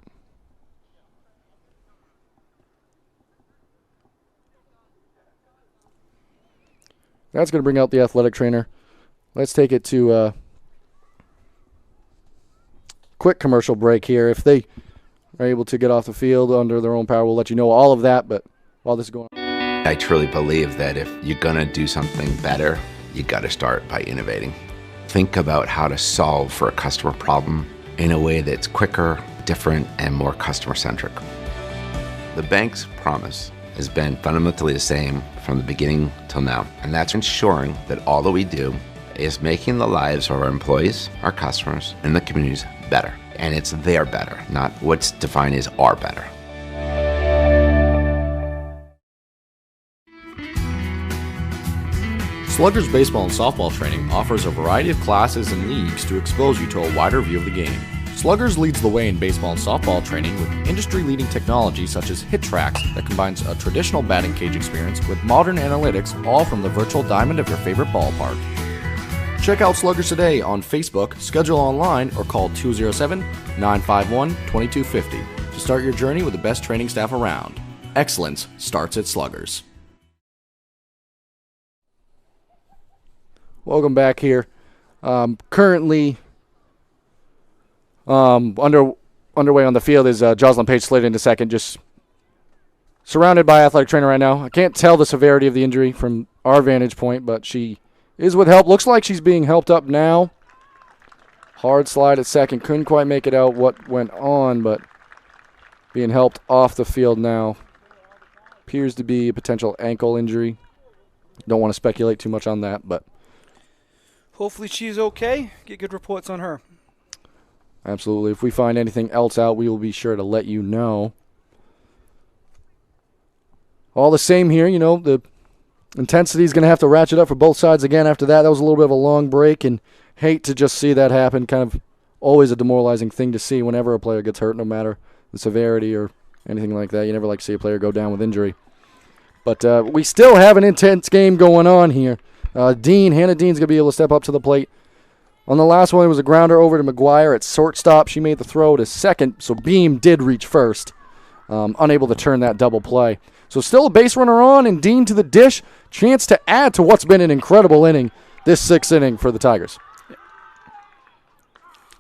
That's going to bring out the athletic trainer. Let's take it to a quick commercial break here. If they are able to get off the field under their own power, we'll let you know all of that. But while this is going on, I truly believe that if you're going to do something better, you got to start by innovating. Think about how to solve for a customer problem in a way that's quicker, different, and more customer-centric. The bank's promise has been fundamentally the same from the beginning till now, and that's ensuring that all that we do is making the lives of our employees, our customers, and the communities better. And it's their better, not what's defined as our better. Sluggers baseball and softball training offers a variety of classes and leagues to expose you to a wider view of the game. Sluggers leads the way in baseball and softball training with industry-leading technology such as Hit Tracks that combines a traditional batting cage experience with modern analytics, all from the virtual diamond of your favorite ballpark. Check out Sluggers today on Facebook, schedule online, or call 207-951-2250 to start your journey with the best training staff around. Excellence starts at Sluggers. welcome back here. Currently underway on the field is Jocelyn Page slid into second, just surrounded by athletic trainer right now. I can't tell the severity of the injury from our vantage point, but she is with help. Looks like she's being helped up now. Hard slide at second. Couldn't quite make it out what went on, but being helped off the field now. Appears to be a potential ankle injury. Don't want to speculate too much on that, but hopefully she's okay. Get good reports on her. Absolutely. If we find anything else out, we will be sure to let you know. All the same here, you know, the intensity is going to have to ratchet up for both sides again after that. That was a little bit of a long break, and hate to just see that happen. Kind of always a demoralizing thing to see whenever a player gets hurt, no matter the severity or anything like that. You never like to see a player go down with injury. But we still have an intense game going on here. Hannah Dean's going to be able to step up to the plate. On the last one, it was a grounder over to McGuire at shortstop. She made the throw to second, so Beam did reach first. Unable to turn that double play. So still a base runner on, and Dean to the dish. Chance to add to what's been an incredible inning, this sixth inning for the Tigers.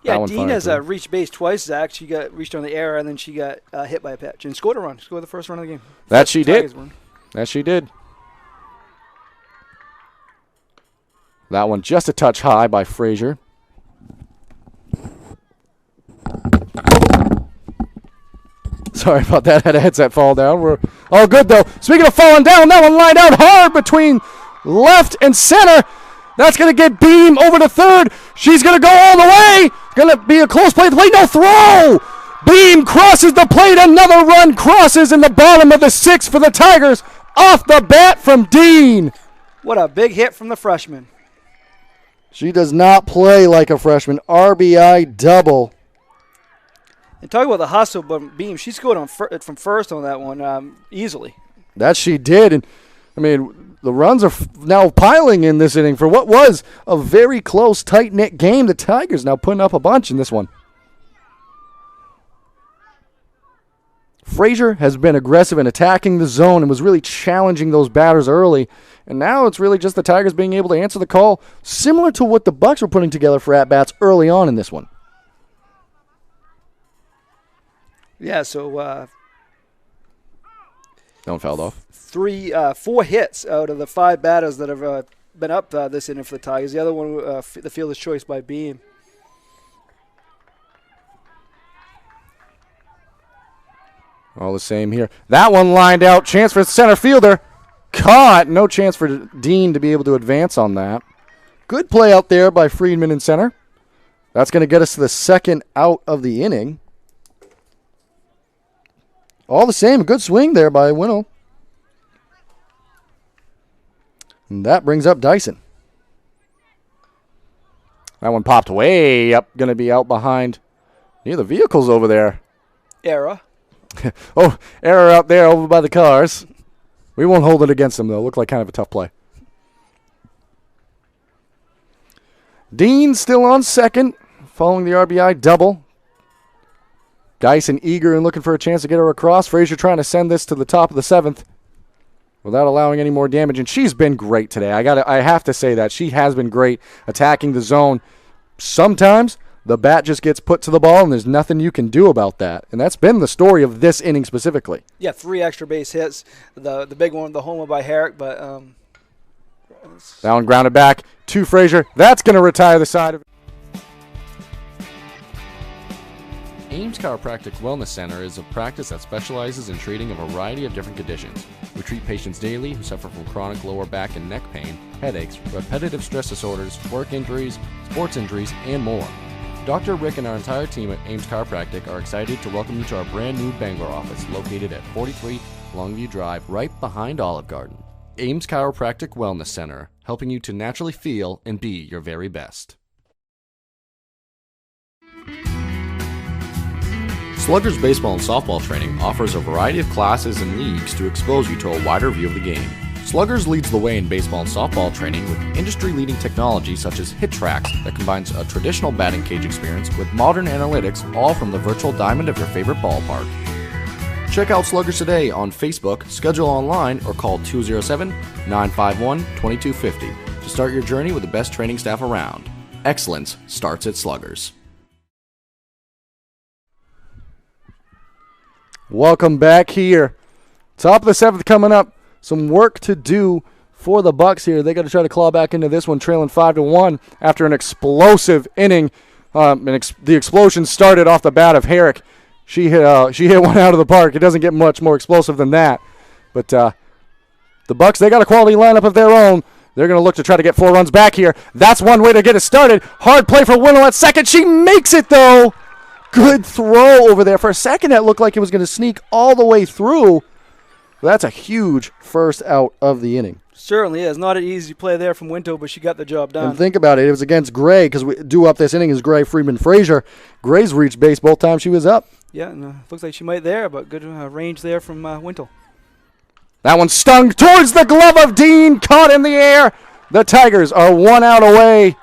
Yeah, Dean has reached base twice, Zach. She got reached on the error, and then she got hit by a pitch and scored a run. Scored the first run of the game. That she did. That she did. That one just a touch high by Frazier. Sorry about that. Had a headset fall down. We're all good, though. Speaking of falling down, that one lined out hard between left and center. That's going to get Beam over to third. She's going to go all the way. Going to be a close play. The plate, no throw. Beam crosses the plate. Another run crosses in the bottom of the sixth for the Tigers. Off the bat from Dean. What a big hit from the freshman. She does not play like a freshman. RBI double. And talk about the hustle, but Beam, she scored on from first on that one easily. That she did. And, I mean, the runs are now piling in this inning for what was a very close, tight-knit game. The Tigers now putting up a bunch in this one. Frazier has been aggressive in attacking the zone and was really challenging those batters early. And now it's really just the Tigers being able to answer the call, similar to what the Bucks were putting together for at-bats early on in this one. Yeah, so that one fouled off. 4 hits out of the 5 batters that have been up this inning for the Tigers. The other one, the fielder's choice by Beam. All the same here. That one lined out. Chance for the center fielder. Caught. No chance for Dean to be able to advance on that. Good play out there by Friedman in center. That's going to get us to the second out of the inning. All the same, good swing there by Winnell. And that brings up Dyson. That one popped way up. Going to be out behind near the vehicles over there. Error. Oh, error out there over by the cars. We won't hold it against them, though. Looked like kind of a tough play. Dean still on second, following the RBI double. Dyson eager and looking for a chance to get her across. Frazier trying to send this to the top of the 7th without allowing any more damage. And she's been great today. I have to say that. She has been great attacking the zone. Sometimes the bat just gets put to the ball, and there's nothing you can do about that. And that's been the story of this inning specifically. Yeah, 3 extra base hits. The big one, the homer by Herrick, but that one grounded back to Frazier. That's going to retire the side of it. Ames Chiropractic Wellness Center is a practice that specializes in treating a variety of different conditions. We treat patients daily who suffer from chronic lower back and neck pain, headaches, repetitive stress disorders, work injuries, sports injuries, and more. Dr. Rick and our entire team at Ames Chiropractic are excited to welcome you to our brand new Bangor office located at 43 Longview Drive, right behind Olive Garden. Ames Chiropractic Wellness Center, helping you to naturally feel and be your very best. Sluggers baseball and softball training offers a variety of classes and leagues to expose you to a wider view of the game. Sluggers leads the way in baseball and softball training with industry-leading technology such as Hit Tracks that combines a traditional batting cage experience with modern analytics, all from the virtual diamond of your favorite ballpark. Check out Sluggers today on Facebook, schedule online, or call 207-951-2250 to start your journey with the best training staff around. Excellence starts at Sluggers. Welcome back here. Top of the 7th coming up. Some work to do for the Bucks here. They got to try to claw back into this one, trailing 5-1 after an explosive inning. The explosion started off the bat of Herrick. She hit one out of the park. It doesn't get much more explosive than that. But the Bucks, they got a quality lineup of their own. They're going to look to try to get 4 runs back here. That's one way to get it started. Hard play for Winnell at second. She makes it, though. Good throw over there. For a second, that looked like it was going to sneak all the way through. That's a huge first out of the inning. Certainly is. Not an easy play there from Winto, but she got the job done. And think about it. It was against Gray, because we due up this inning is Gray, Friedman, Frazier. Gray's reached base both times she was up. Yeah, and looks like she might there, but good range there from Winto. That one stung towards the glove of Dean, caught in the air. The Tigers are 1 out away.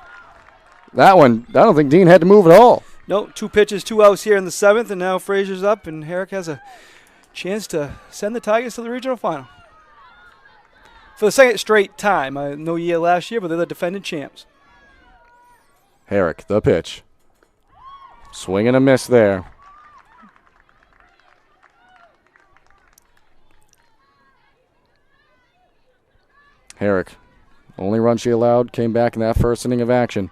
That one, I don't think Dean had to move at all. No, 2 pitches, 2 outs here in the 7th, and now Frazier's up, and Herrick has a chance to send the Tigers to the regional final. For the second straight time. No year last year, but they're the defending champs. Herrick, the pitch. Swing and a miss there. Herrick, only run she allowed, came back in that first inning of action.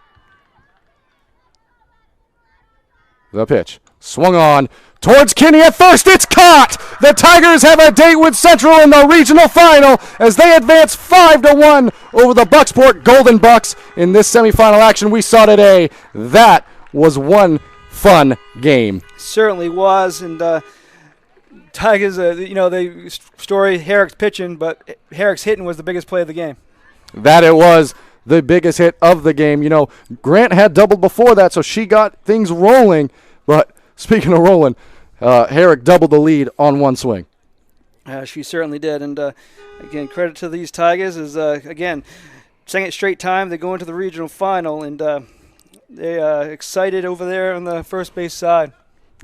The pitch. Swung on towards Kinney at first. It's caught! The Tigers have a date with Central in the regional final as they advance 5-1 over the Bucksport Golden Bucks in this semifinal action we saw today. That was one fun game. Certainly was, and Tigers, they story Herrick's pitching, but Herrick's hitting was the biggest play of the game. That it was. The biggest hit of the game. Grant had doubled before that, so she got things rolling. But speaking of rolling, Herrick doubled the lead on one swing. She certainly did. And, again, credit to these Tigers is, again, second straight time they go into the regional final, and they're excited over there on the first base side.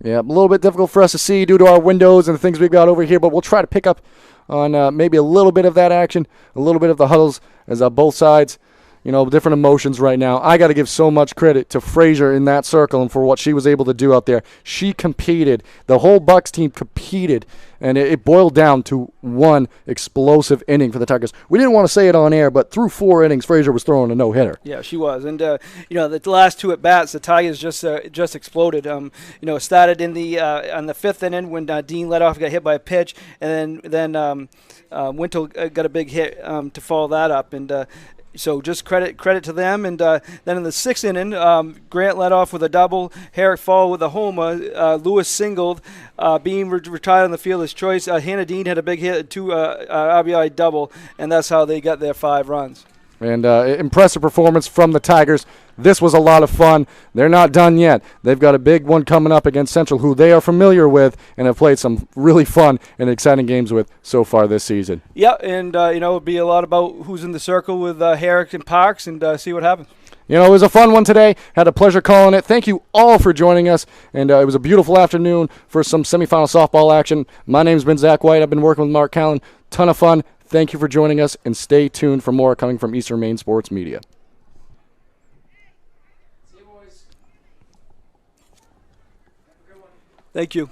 Yeah, a little bit difficult for us to see due to our windows and the things we've got over here, but we'll try to pick up on maybe a little bit of that action, a little bit of the huddles as both sides, different emotions right now. I got to give so much credit to Frazier in that circle and for what she was able to do out there. She competed. The whole Bucks team competed, and it boiled down to one explosive inning for the Tigers. We didn't want to say it on air, but through 4 innings, Frazier was throwing a no-hitter. Yeah, she was. And, the last 2 at-bats, the Tigers just exploded. It started in the on the 5th inning when Dean led off, got hit by a pitch, and then Wintle got a big hit to follow that up. And so just credit to them. And then in the 6th inning, Grant led off with a double. Herrick followed with a homer. Lewis singled. Being retired on the fielder's choice. Hannah Dean had a big hit, 2 RBI double, and that's how they got their 5 runs. And impressive performance from the Tigers. This was a lot of fun. They're not done yet. They've got a big one coming up against Central, who they are familiar with and have played some really fun and exciting games with so far this season. Yeah, and it'll be a lot about who's in the circle with Herrick and Parks, and see what happens. It was a fun one today. Had a pleasure calling it. Thank you all for joining us. And it was a beautiful afternoon for some semifinal softball action. My name's been Zach White. I've been working with Mark Callan. Ton of fun. Thank you for joining us, and stay tuned for more coming from Eastern Maine Sports Media. Thank you.